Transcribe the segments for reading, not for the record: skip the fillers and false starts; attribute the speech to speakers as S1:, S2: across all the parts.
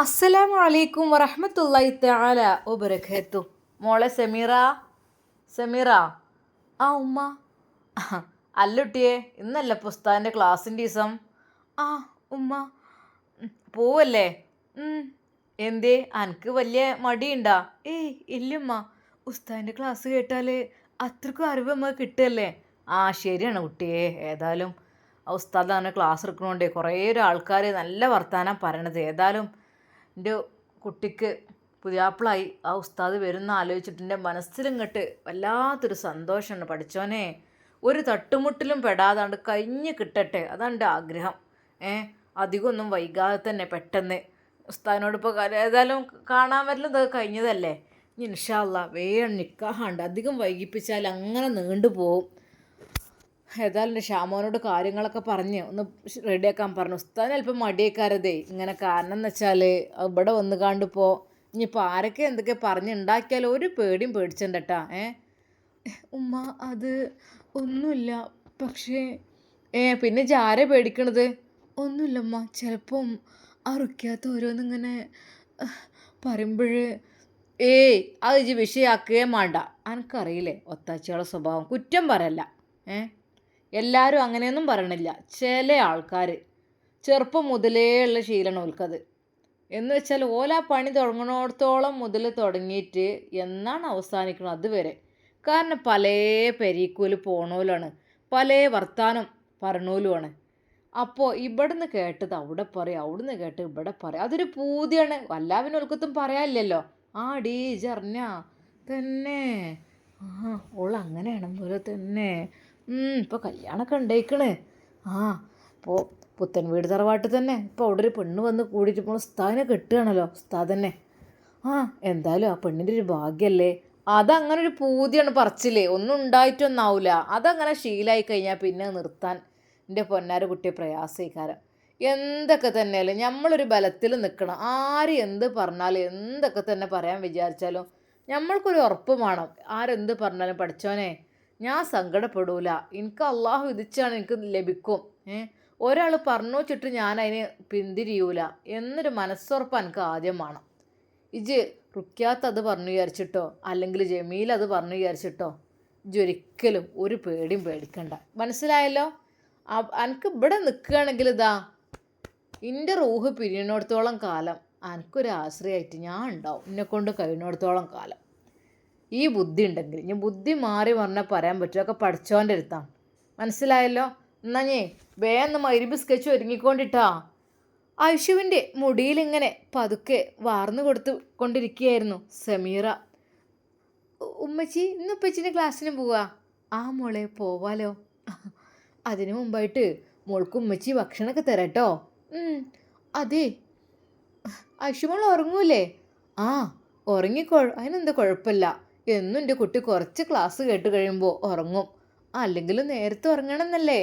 S1: അസ്സലാമു അലൈക്കും വറഹ്മത്തുള്ളാഹി തആല വബറകാത്തു. മോളെ സമീറ, സമീറ. ആ ഉമ്മ. അല്ലുട്ടിയെ, ഇന്നല്ല പുസ്തകൻ്റെ ക്ലാസ്സിൻ്റെ ദിവസം. ആ ഉമ്മ. പോവല്ലേ? എന്തേ, അനക്ക് വലിയ മടിയുണ്ടാ? ഏയ് ഇല്ലുമ്മ, ഉസ്താദിൻ്റെ ക്ലാസ് കേട്ടാൽ അത്രക്കും അറിവ് നമുക്ക് കിട്ടുമല്ലേ. ആ ശരിയാണ് കുട്ടിയെ, ഏതായാലും ആ ഉസ്താദ് അങ്ങനെ ക്ലാസ് എടുക്കണോണ്ടേ കുറേ ആൾക്കാർ നല്ല വർത്താനം പറയണത്. ഏതായാലും എൻ്റെ കുട്ടിക്ക് പുതിയാപ്പിളായി ആ ഉസ്താദ് വരുന്ന ആലോചിച്ചിട്ട് എൻ്റെ മനസ്സിലിങ്ങോട്ട് വല്ലാത്തൊരു സന്തോഷമുണ്ട്. പഠിച്ചോനെ, ഒരു തട്ടുമുട്ടിലും പെടാതാണ്ട് കഴിഞ്ഞ് കിട്ടട്ടെ, അതാണ് എൻ്റെ ആഗ്രഹം. അധികമൊന്നും വൈകാതെ തന്നെ പെട്ടെന്ന് ഉസ്താദിനോട് ഇപ്പോൾ ഏതായാലും കാണാൻ വരലും ഇതൊക്കെ കഴിഞ്ഞതല്ലേ. ഇൻഷാ അല്ലാ വേഗം നിക്കാഹുണ്ട്. അധികം വൈകിപ്പിച്ചാൽ അങ്ങനെ നീണ്ടു പോവും. ഏതായാലും എൻ്റെ ഷാമോനോട് കാര്യങ്ങളൊക്കെ പറഞ്ഞ് ഒന്ന് റെഡിയാക്കാൻ പറഞ്ഞു. ഉസ്താദിന് അല്പം മടിയേക്കാരതേ. ഇങ്ങനെ കാരണം എന്ന് വെച്ചാൽ ഇവിടെ വന്ന് കാണ്ടിപ്പോൾ ഇനിയിപ്പോൾ ആരൊക്കെ എന്തൊക്കെ പറഞ്ഞുണ്ടാക്കിയാലും ഒരു പേടിയും പേടിച്ചണ്ടട്ടാ. ഉമ്മ അത് ഒന്നുമില്ല. പക്ഷേ പിന്നെ ജാരെ പേടിക്കണത്? ഒന്നുമില്ലമ്മ, ചിലപ്പം ആ റുക്കിയാത്ത ഓരോന്നിങ്ങനെ പറയുമ്പോൾ അത് ഇജ്ജ് വിഷയാക്കുകയും വേണ്ട. എനിക്കറിയില്ലേ ഒത്താച്ചിയുടെ സ്വഭാവം. കുറ്റം പറയല്ല. എല്ലാവരും അങ്ങനെയൊന്നും പറയണില്ല. ചില ആൾക്കാർ ചെറുപ്പം മുതലേ ഉള്ള ശീലമാണ് ഓൽക്കത്. എന്ന് വെച്ചാൽ ഓല പണി തുടങ്ങണോടത്തോളം മുതൽ തുടങ്ങിയിട്ട് എന്നാണ് അവസാനിക്കുന്നത് അതുവരെ. കാരണം പല പെരീക്കൂല് പോണോലാണ്, പല വർത്താനം പറഞ്ഞോലുമാണ്. അപ്പോൾ ഇവിടുന്ന് കേട്ടത് അവിടെ പറയും, അവിടുന്ന് കേട്ട് ഇവിടെ പറയും. അതൊരു പൂതിയാണ്. എല്ലാവരും ഓൽക്കത്തും പറയാനില്ലല്ലോ. ആ ഡീ ജർഞ്ഞ തന്നെ. ഓൾ അങ്ങനെയാണ് പോലെ തന്നെ. ഇപ്പോൾ കല്യാണമൊക്കെ ഉണ്ടായിക്കണ്. ഇപ്പോൾ പുത്തൻ വീട് തറവാട്ട് തന്നെ ഇപ്പോൾ അവിടെ ഒരു പെണ്ണ് വന്ന് കൂടിയിട്ട് ഇപ്പോൾ ഉസ്താദിനെ കെട്ടുകയാണല്ലോ. ഉസ്താദ് തന്നെ. എന്തായാലും ആ പെണ്ണിൻ്റെ ഒരു ഭാഗ്യമല്ലേ. അതങ്ങനെ ഒരു പൂതിയാണ് പറച്ചില്ലേ. ഒന്നും ഉണ്ടായിട്ടൊന്നാവില്ല. അതങ്ങനെ ശീലമായി കഴിഞ്ഞാൽ പിന്നെ നിർത്താൻ എൻ്റെ പൊന്നാര കുട്ടിയെ പ്രയാസീകാരം. എന്തൊക്കെ തന്നെയല്ലേ നമ്മളൊരു ബലത്തിൽ നിൽക്കണം. ആര് എന്ത് പറഞ്ഞാലും എന്തൊക്കെ തന്നെ പറയാൻ വിചാരിച്ചാലും നമ്മൾക്കൊരു ഉറപ്പ് വേണം. ആരെന്ത് പറഞ്ഞാലും പഠിച്ചോനെ ഞാൻ സങ്കടപ്പെടൂല. എനിക്ക് അള്ളാഹു വിധിച്ചാണ് എനിക്ക് ലഭിക്കും. ഒരാൾ പറഞ്ഞു വെച്ചിട്ട് ഞാൻ അതിന് പിന്തിരിയൂല എന്നൊരു മനസ്സുറപ്പ് എനിക്ക് ആദ്യം വേണം. ഇജ് റുക്കിയാത്ത് അത് പറഞ്ഞു വിചാരിച്ചിട്ടോ അല്ലെങ്കിൽ ജമീൽ അത് പറഞ്ഞു വിചാരിച്ചിട്ടോ ഇജൊരിക്കലും ഒരു പേടിയും പേടിക്കണ്ട. മനസ്സിലായല്ലോ? എനിക്ക് ഇവിടെ നിൽക്കുകയാണെങ്കിൽ ഇതാ എൻ്റെ റൂഹ് പിരിയണോടത്തോളം കാലം എനിക്കൊരു ആശ്രയമായിട്ട് ഞാൻ ഉണ്ടാവും. എന്നെക്കൊണ്ട് കഴിയുന്നിടത്തോളം കാലം. ഈ ബുദ്ധി ഉണ്ടെങ്കിൽ ഇനി ബുദ്ധി മാറി പറഞ്ഞാൽ പറയാൻ പറ്റും. ഒക്കെ പഠിച്ചോൻ്റെ അടുത്താണ്. മനസ്സിലായല്ലോ? എന്നാ വേഗം മഗ്‌രിബ് സ്കെച്ച് ഒരുങ്ങിക്കൊണ്ടിട്ടാ. ഐഷുവിൻ്റെ മുടിയിലിങ്ങനെ പതുക്കെ വാർന്നു കൊടുത്തു കൊണ്ടിരിക്കുകയായിരുന്നു സമീറ. ഉമ്മച്ചി ഇന്ന് ഉപ്പച്ചിൻ്റെ ക്ലാസ്സിന് പോവാ? ആ മോളെ പോവാലോ. അതിനു മുമ്പായിട്ട് മോൾക്ക് ഉമ്മച്ചി ഭക്ഷണമൊക്കെ തരാട്ടോ. അതെ. ഐഷുമോൾ ഉറങ്ങൂലേ? അതിനെന്താ കുഴപ്പമില്ല. എന്നും എൻ്റെ കുട്ടി കുറച്ച് ക്ലാസ് കേട്ട് കഴിയുമ്പോൾ ഉറങ്ങും. അല്ലെങ്കിൽ നേരത്തെ ഉറങ്ങണമെന്നല്ലേ.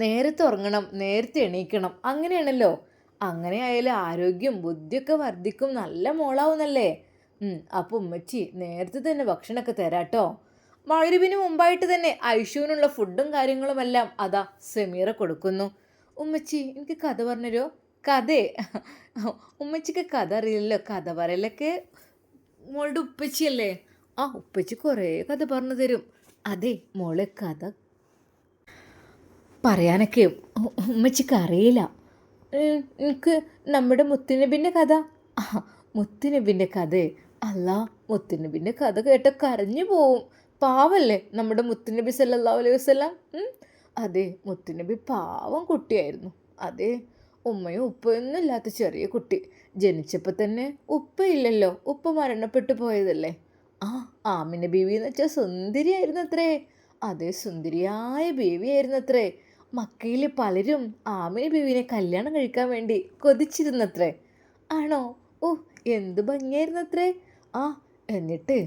S1: നേരത്തെ ഉറങ്ങണം, നേരത്തെ എണീക്കണം, അങ്ങനെയാണല്ലോ. അങ്ങനെ ആയാലും ആരോഗ്യം ബുദ്ധിയൊക്കെ വർദ്ധിക്കും, നല്ല മോളാവുന്നല്ലേ. അപ്പോൾ ഉമ്മച്ചി നേരത്തെ തന്നെ ഭക്ഷണമൊക്കെ തരാട്ടോ. മഗ്‌രിബിന് മുമ്പായിട്ട് തന്നെ ഐഷുവിനുള്ള ഫുഡും കാര്യങ്ങളുമെല്ലാം അതാ സമീറ കൊടുക്കുന്നു. ഉമ്മച്ചി എനിക്ക് കഥ പറഞ്ഞുതരുമോ? കഥേ? ഉമ്മച്ചിക്ക് കഥ അറിയില്ലല്ലോ. കഥ പറയലൊക്കെ മോളുടെ ഉപ്പച്ചിയല്ലേ. ഉപ്പച്ചി കുറേ കഥ പറഞ്ഞു തരും. അതെ മോളെ, കഥ പറയാനൊക്കെ ഉമ്മച്ചിക്ക് അറിയില്ല. എനിക്ക് നമ്മുടെ മുത്തുനബിൻ്റെ കഥ. മുത്തുനബിൻ്റെ കഥ? അല്ല, മുത്തുനബിൻ്റെ കഥ കേട്ട കരഞ്ഞു പോവും. പാവല്ലേ നമ്മുടെ മുത്തുനബി സല്ലല്ലാഹു അലൈഹി വസല്ലം. അതെ, മുത്തുനബി പാവം കുട്ടിയായിരുന്നു. അതെ, ഉമ്മയും ഉപ്പയൊന്നും ഇല്ലാത്ത ചെറിയ കുട്ടി. ജനിച്ചപ്പോൾ തന്നെ ഉപ്പയില്ലല്ലോ. ഉപ്പ മരണപ്പെട്ടു പോയതല്ലേ. ആമിന ബീവി എന്ന് വെച്ചാൽ സുന്ദരിയായിരുന്നു അത്രേ. അതെ, സുന്ദരിയായ ബീവിയായിരുന്നു അത്രേ. മക്കയിൽ പലരും ആമിന ബീവിനെ കല്യാണം കഴിക്കാൻ വേണ്ടി കൊതിച്ചിരുന്നത്രേ. ആണോ? എന്ത് ഭംഗിയായിരുന്നത്രേ. എന്നിട്ട്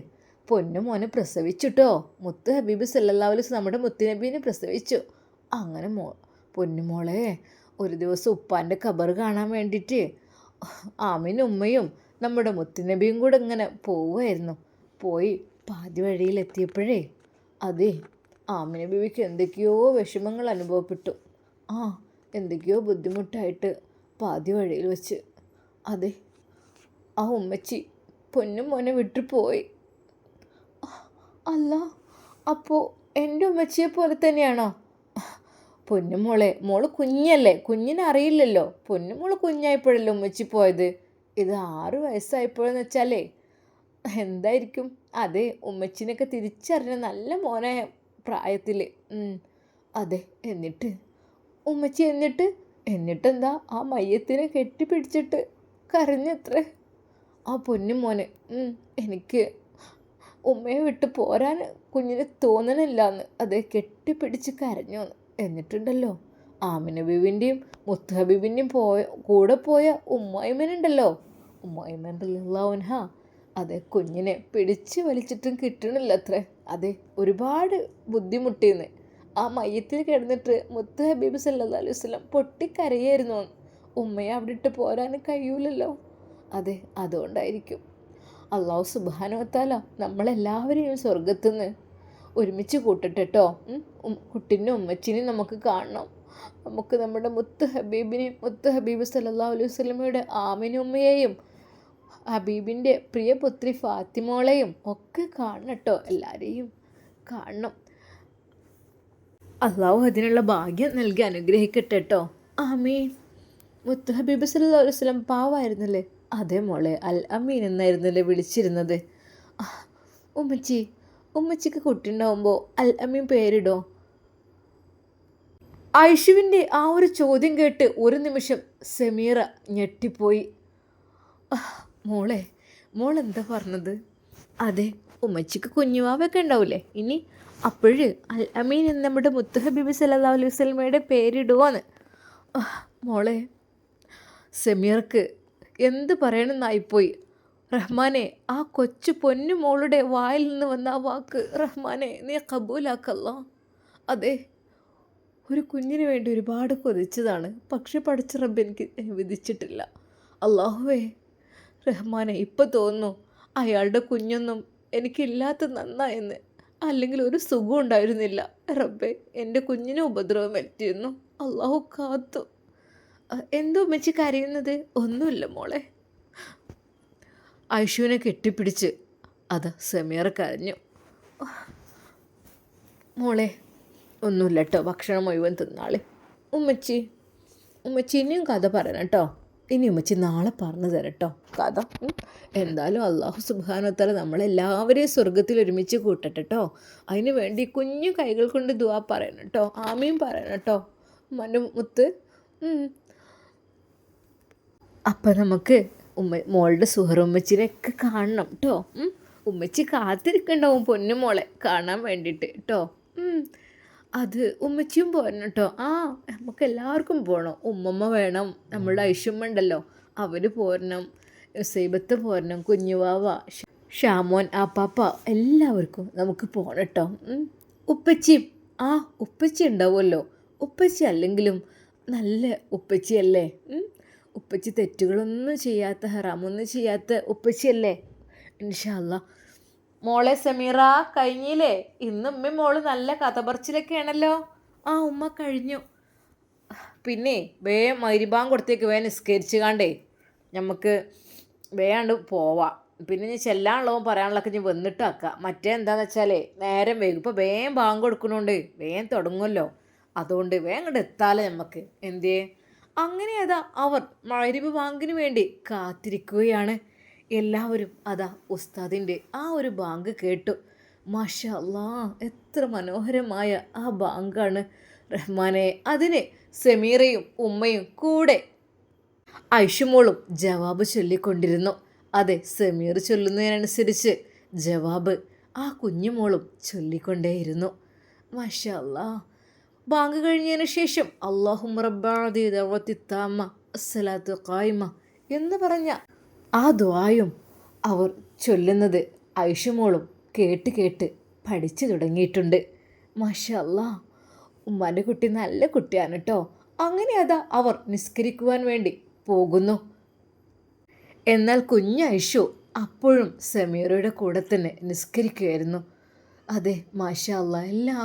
S1: പൊന്നുമോനെ പ്രസവിച്ചുട്ടോ. മുത്ത് ഹബീബ് സല്ലല്ലാഹു അലൈഹി വസല്ലം നമ്മുടെ മുത്തുനബീനെ പ്രസവിച്ചു. അങ്ങനെ പൊന്നുമോളെ ഒരു ദിവസം ഉപ്പാൻ്റെ ഖബർ കാണാൻ വേണ്ടിയിട്ട് ആമിനും ഉമ്മയും നമ്മുടെ മുത്തുനബിയും കൂടെ ഇങ്ങനെ പോവുമായിരുന്നു. പോയി പാതി വഴിയിലെത്തിയപ്പോഴേ അതെ, ആമിന ബീവിക്ക് എന്തൊക്കെയോ വിഷമങ്ങൾ അനുഭവപ്പെട്ടു. എന്തൊക്കെയോ ബുദ്ധിമുട്ടായിട്ട് പാതി വഴിയിൽ വെച്ച് അതെ, ആ ഉമ്മച്ചി പൊന്നും മോനെ വിട്ടു പോയി. അല്ല, അപ്പോൾ എൻ്റെ ഉമ്മച്ചിയെ പോലെ തന്നെയാണോ? പൊന്നുമോളെ, മോള് കുഞ്ഞല്ലേ, കുഞ്ഞിനറിയില്ലല്ലോ. പൊന്നുമോള് കുഞ്ഞായപ്പോഴല്ലേ ഉമ്മച്ചി പോയത്. ഇത് 6 വയസ്സായപ്പോഴെന്ന് വെച്ചാലേ എന്തായിരിക്കും. അതെ, ഉമ്മച്ചിനൊക്കെ തിരിച്ചറിഞ്ഞ നല്ല മോനായ പ്രായത്തിൽ. അതെ, എന്നിട്ട് ഉമ്മച്ചി എന്നിട്ടെന്താ ആ മയ്യത്തിനെ കെട്ടിപ്പിടിച്ചിട്ട് കരഞ്ഞത്രേ. ആ പൊന്നുമോനെ, എനിക്ക് ഉമ്മയെ വിട്ട് പോരാൻ കുഞ്ഞിന് തോന്നണില്ലാന്ന്. അതെ, കെട്ടിപ്പിടിച്ച് കരഞ്ഞോന്ന്. എന്നിട്ടുണ്ടല്ലോ ആമിന ബീവിൻ്റെയും മുത്ത് ഹബീബിൻ്റെയും കൂടെ പോയ ഉമ്മായിമനുണ്ടല്ലോ, ഉമ്മായിമൻ റളിയല്ലാഹു അൻഹ, അതെ കുഞ്ഞിനെ പിടിച്ച് വലിച്ചിട്ടും കിട്ടണില്ല അത്രേ. അതെ, ഒരുപാട് ബുദ്ധിമുട്ടിയെന്ന്. ആ മയ്യത്തിൽ കിടന്നിട്ട് മുത്ത് ഹബീബ് സല്ലല്ലാഹു അലൈഹി വസല്ലം പൊട്ടിക്കരയായിരുന്നു. ഉമ്മയെ അവിടെ ഇട്ട് പോരാൻ കഴിയൂലല്ലോ. അതെ, അതുകൊണ്ടായിരിക്കും അള്ളാഹു സുബ്ഹാനഹു വ തആല നമ്മളെല്ലാവരെയും സ്വർഗത്തുനിന്ന് ഒരുമിച്ച് കൂട്ടട്ടെ കേട്ടോ. കുട്ടീനും ഉമ്മച്ചിനെയും നമുക്ക് കാണണം. നമുക്ക് നമ്മുടെ മുത്ത് ഹബീബ് സല്ലല്ലാഹു അലൈഹി വസല്ലമയുടെ ആമിനുമ്മയെയും ഹബീബിൻ്റെ പ്രിയപുത്രി ഫാത്തിമോളെയും ഒക്കെ കാണണം കേട്ടോ. എല്ലാവരെയും കാണണം. അള്ളാഹു അതിനുള്ള ഭാഗ്യം നൽകി അനുഗ്രഹിക്കട്ടെ കേട്ടോ. ആമീൻ. മുത്ത് ഹബീബ് സല്ലല്ലാഹു അലൈഹി വസല്ലം പാവായിരുന്നല്ലേ? അതെ മോളെ, അൽ അമീൻ എന്നായിരുന്നല്ലേ വിളിച്ചിരുന്നത്. ഉമ്മച്ചിക്ക് കുട്ടിയുണ്ടാവുമ്പോൾ അൽ അമീൻ പേരിടോ? ഐഷുവിൻ്റെ ആ ഒരു ചോദ്യം കേട്ട് ഒരു നിമിഷം സമീറ ഞെട്ടിപ്പോയി. മോളെന്താ പറഞ്ഞത്? അതെ, ഉമ്മച്ചിക്ക് കുഞ്ഞുവാവൊക്കെ ഉണ്ടാവില്ലേ ഇനി, അപ്പോഴ് അൽ അമീൻ എന്ന് നമ്മുടെ മുത്ത് ഹബീബ് സല്ലല്ലാഹു അലൈഹി വസല്ലമയുടെ പേരിടുവാന്ന്. മോളെ, സമീർക്ക് എന്ത് പറയണമെന്നായിപ്പോയി. റഹ്മാനെ, ആ കൊച്ചു പൊന്നു മോളുടെ വായിൽ നിന്ന് വന്ന ആ വാക്ക് റഹ്മാനെ നീ കബൂലാക്കല്ലോ. അതെ, ഒരു കുഞ്ഞിന് വേണ്ടി ഒരുപാട് കൊതിച്ചതാണ്, പക്ഷെ പഠിച്ച റബ്ബ് എനിക്ക് വിധിച്ചിട്ടില്ല. അള്ളാഹുവേ റഹ്മാനെ, ഇപ്പം തോന്നുന്നു അയാളുടെ കുഞ്ഞൊന്നും എനിക്കില്ലാത്ത നന്നായെന്ന്. അല്ലെങ്കിൽ ഒരു സുഖം ഉണ്ടായിരുന്നില്ല. റബ്ബേ, എൻ്റെ കുഞ്ഞിന് ഉപദ്രവം പറ്റിയിരുന്നു. അള്ളാഹു കാത്തു. എന്തോ ഉമ്മച്ചി കരയുന്നത്? ഒന്നുമില്ല മോളെ. ഐഷുവിനെ കെട്ടിപ്പിടിച്ച് അത് സമീറ കരഞ്ഞു. മോളെ, ഒന്നുമില്ല കേട്ടോ, ഭക്ഷണം മുഴുവൻ തിന്നാളെ. ഉമ്മച്ചി ഇനിയും കഥ പറയണം കേട്ടോ. ഇനി ഉമ്മച്ചി നാളെ പറഞ്ഞു തരാം കേട്ടോ കഥ. എന്തായാലും അള്ളാഹു സുബ്ഹാനഹു വ തആല നമ്മളെല്ലാവരെയും സ്വർഗത്തിൽ ഒരുമിച്ച് കൂട്ടട്ടെ കേട്ടോ. അതിന് വേണ്ടി കുഞ്ഞു കൈകൾ കൊണ്ട് ദുആ പറയണം കേട്ടോ. ആമീൻ പറയണം കേട്ടോ ഉമ്മാൻ്റെ മുത്ത്. അപ്പം നമുക്ക് മോളുടെ സുഹറുമ്മച്ചിനെയൊക്കെ കാണണം കേട്ടോ. ഉമ്മച്ചി കാത്തിരിക്കണ്ടാവും പൊന്നുമോളെ കാണാൻ വേണ്ടിയിട്ട് കേട്ടോ. അത് ഉമ്മച്ചിയും പോരണം കേട്ടോ. നമുക്ക് എല്ലാവർക്കും പോകണം. ഉമ്മമ്മ വേണം, നമ്മളുടെ ഐഷുമ്മ ഉണ്ടല്ലോ അവർ പോരണം, സൈബത്ത് പോരണം, കുഞ്ഞുവാവ, ഷാമോൻ, ആപ്പാപ്പ, എല്ലാവർക്കും നമുക്ക് പോകണം കേട്ടോ. ഉപ്പച്ചി ഉണ്ടാവുമല്ലോ. ഉപ്പച്ചി അല്ലെങ്കിലും നല്ല ഉപ്പച്ചിയല്ലേ. ഉപ്പച്ചി തെറ്റുകളൊന്നും ചെയ്യാത്ത, ഹറാമൊന്നും ചെയ്യാത്ത ഉപ്പച്ചിയല്ലേ. ഇൻഷാ അല്ലാ. മോളെ സമീറ, കഴിഞ്ഞില്ലേ? ഇന്ന് ഉമ്മ മോള് നല്ല കഥ പറച്ചിലൊക്കെയാണല്ലോ. ഉമ്മ കഴിഞ്ഞു. പിന്നെ വേഗം മഗ്‌രിബാങ്ക് കൊടുത്തേക്ക് വേഗം നിസ്കരിച്ച് കാണ്ടേ നമുക്ക് വേഗം പോവാം. പിന്നെ ഞാൻ ചെല്ലാനുള്ളതും പറയാനുള്ളതൊക്കെ ഞാൻ വന്നിട്ട് ആക്കാം. മറ്റേ എന്താണെന്ന് വെച്ചാലേ നേരം വൈകും. ഇപ്പോൾ വേഗം ബാങ്ക് കൊടുക്കണോണ്ട് വേഗം തുടങ്ങുമല്ലോ. അതുകൊണ്ട് വേഗം ഇങ്ങോട്ട് എത്താലോ നമുക്ക്. എന്തേ അങ്ങനെ അവർ മഗ്‌രിബ് ബാങ്കിന് വേണ്ടി കാത്തിരിക്കുകയാണ്. എല്ലാവരും ഉസ്താദിൻ്റെ ആ ഒരു ബാങ്ക് കേട്ടു. മാഷാ അല്ലാ, എത്ര മനോഹരമായ ആ ബാങ്കാണ് റഹ്മാനെ. അതിന് സമീറയും ഉമ്മയും കൂടെ ഐഷുമോളും ജവാബ് ചൊല്ലിക്കൊണ്ടിരുന്നു. അതെ, സമീർ ചൊല്ലുന്നതിനനുസരിച്ച് ജവാബ് ആ കുഞ്ഞുമോളും ചൊല്ലിക്കൊണ്ടേയിരുന്നു. മാഷാ അല്ലാ. ബാങ്ക് കഴിഞ്ഞതിന് ശേഷം അല്ലാഹുമ്മ റബ്ബി ദഅവത്തി താമ്മ അസ്സലാത്തു ഖായിമ എന്ന് പറഞ്ഞ ആ ദുആയും അവർ ചൊല്ലുന്നത് ഐഷുമോളും കേട്ട് പഠിച്ചു തുടങ്ങിയിട്ടുണ്ട്. മാഷാ അല്ലാ, ഉമ്മാൻ്റെ കുട്ടി നല്ല കുട്ടിയാണ് കേട്ടോ. അങ്ങനെ അവർ നിസ്കരിക്കുവാൻ വേണ്ടി പോകുന്നു. എന്നാൽ കുഞ്ഞ് ഐഷു അപ്പോഴും സമീറയുടെ കൂടെ തന്നെ നിസ്കരിക്കുകയായിരുന്നു. അതെ, മാഷാ അല്ലാ, എല്ലാ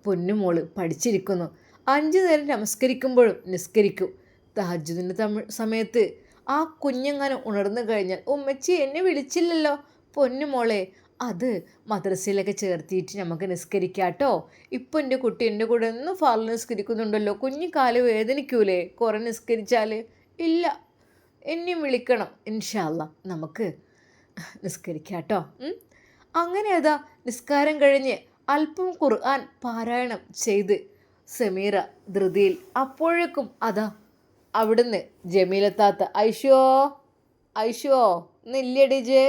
S1: പൊന്നുമോള് പഠിച്ചിരിക്കുന്നു. 5 നേരം നമസ്കരിക്കുമ്പോഴും നിസ്കരിക്കും. തഹജ്ജുദിൻ്റെ സമയത്ത് ആ കുഞ്ഞെങ്ങാനും ഉണർന്നു കഴിഞ്ഞാൽ ഉമ്മച്ചി എന്നെ വിളിച്ചില്ലല്ലോ. പൊന്നു മോളെ, അത് മദ്രസയിലൊക്കെ ചേർത്തിയിട്ട് നമുക്ക് നിസ്കരിക്കാട്ടോ. ഇപ്പം എൻ്റെ കുട്ടി എൻ്റെ കൂടെ ഒന്നും ഫാറിൽ നിസ്കരിക്കുന്നുണ്ടല്ലോ. കുഞ്ഞു കാല് വേദനിക്കൂലേ കുറേ നിസ്കരിച്ചാൽ? ഇല്ല, എന്നെയും വിളിക്കണം. ഇൻഷാ അല്ലാ നമുക്ക് നിസ്കരിക്കാട്ടോ. അങ്ങനെ അതാ നിസ്കാരം കഴിഞ്ഞ് അല്പം ഖുർആൻ പാരായണം ചെയ്ത് സമീറ ധൃതിയിൽ. അപ്പോഴേക്കും അതാ അവിടുന്ന് ജമീലത്താത്ത ഐഷോ ഐഷോ ഇന്നില്ലടി ജേ.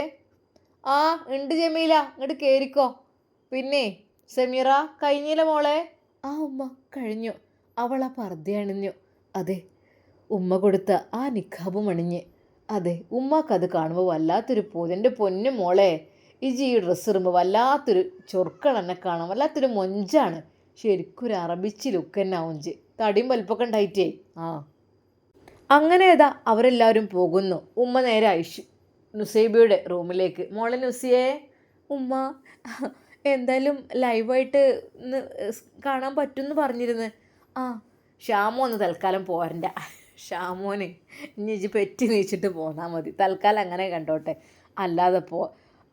S1: ആ ഉണ്ട് ജമീല, ഇങ്ങോട്ട് കയറിക്കോ. പിന്നെ സമീറ കഴിഞ്ഞില്ല മോളെ? ആ ഉമ്മ കഴിഞ്ഞു. അവൾ ആ പർദ്ദ അണിഞ്ഞു. അതെ, ഉമ്മ കൊടുത്ത ആ നിഖാബും അണിഞ്ഞ്. അതെ, ഉമ്മക്കത് കാണുമ്പോൾ വല്ലാത്തൊരു എൻ്റെ പൊന്നു മോളെ, ഈ ഡ്രസ്സ് ഇടുമ്പോൾ വല്ലാത്തൊരു ചൊറുക്കൾ എന്നെ കാണാം. വല്ലാത്തൊരു മൊഞ്ചാണ്. ശരിക്കൊരു അറബിച്ച് ലുക്ക് തന്നെ ആവുഞ്ച്. തടിയും വലിപ്പൊക്കെ ഉണ്ടായിട്ടേ. ആ അങ്ങനെ ഏതാ അവരെല്ലാവരും പോകുന്നു. ഉമ്മ നേരെ നുസൈബയുടെ റൂമിലേക്ക്. മോളെ നുസിയേ. ഉമ്മ എന്തായാലും ലൈവായിട്ട് ഇന്ന് കാണാൻ പറ്റുമെന്ന് പറഞ്ഞിരുന്നു. ആ ഷാമോ ഒന്ന് തൽക്കാലം പോരണ്ട. ഷാമോന് ഇനി ഇജ്ജ് പെറ്റി നീച്ചിട്ട് പോന്നാൽ മതി. തൽക്കാലം അങ്ങനെ കണ്ടോട്ടെ. അല്ലാതെ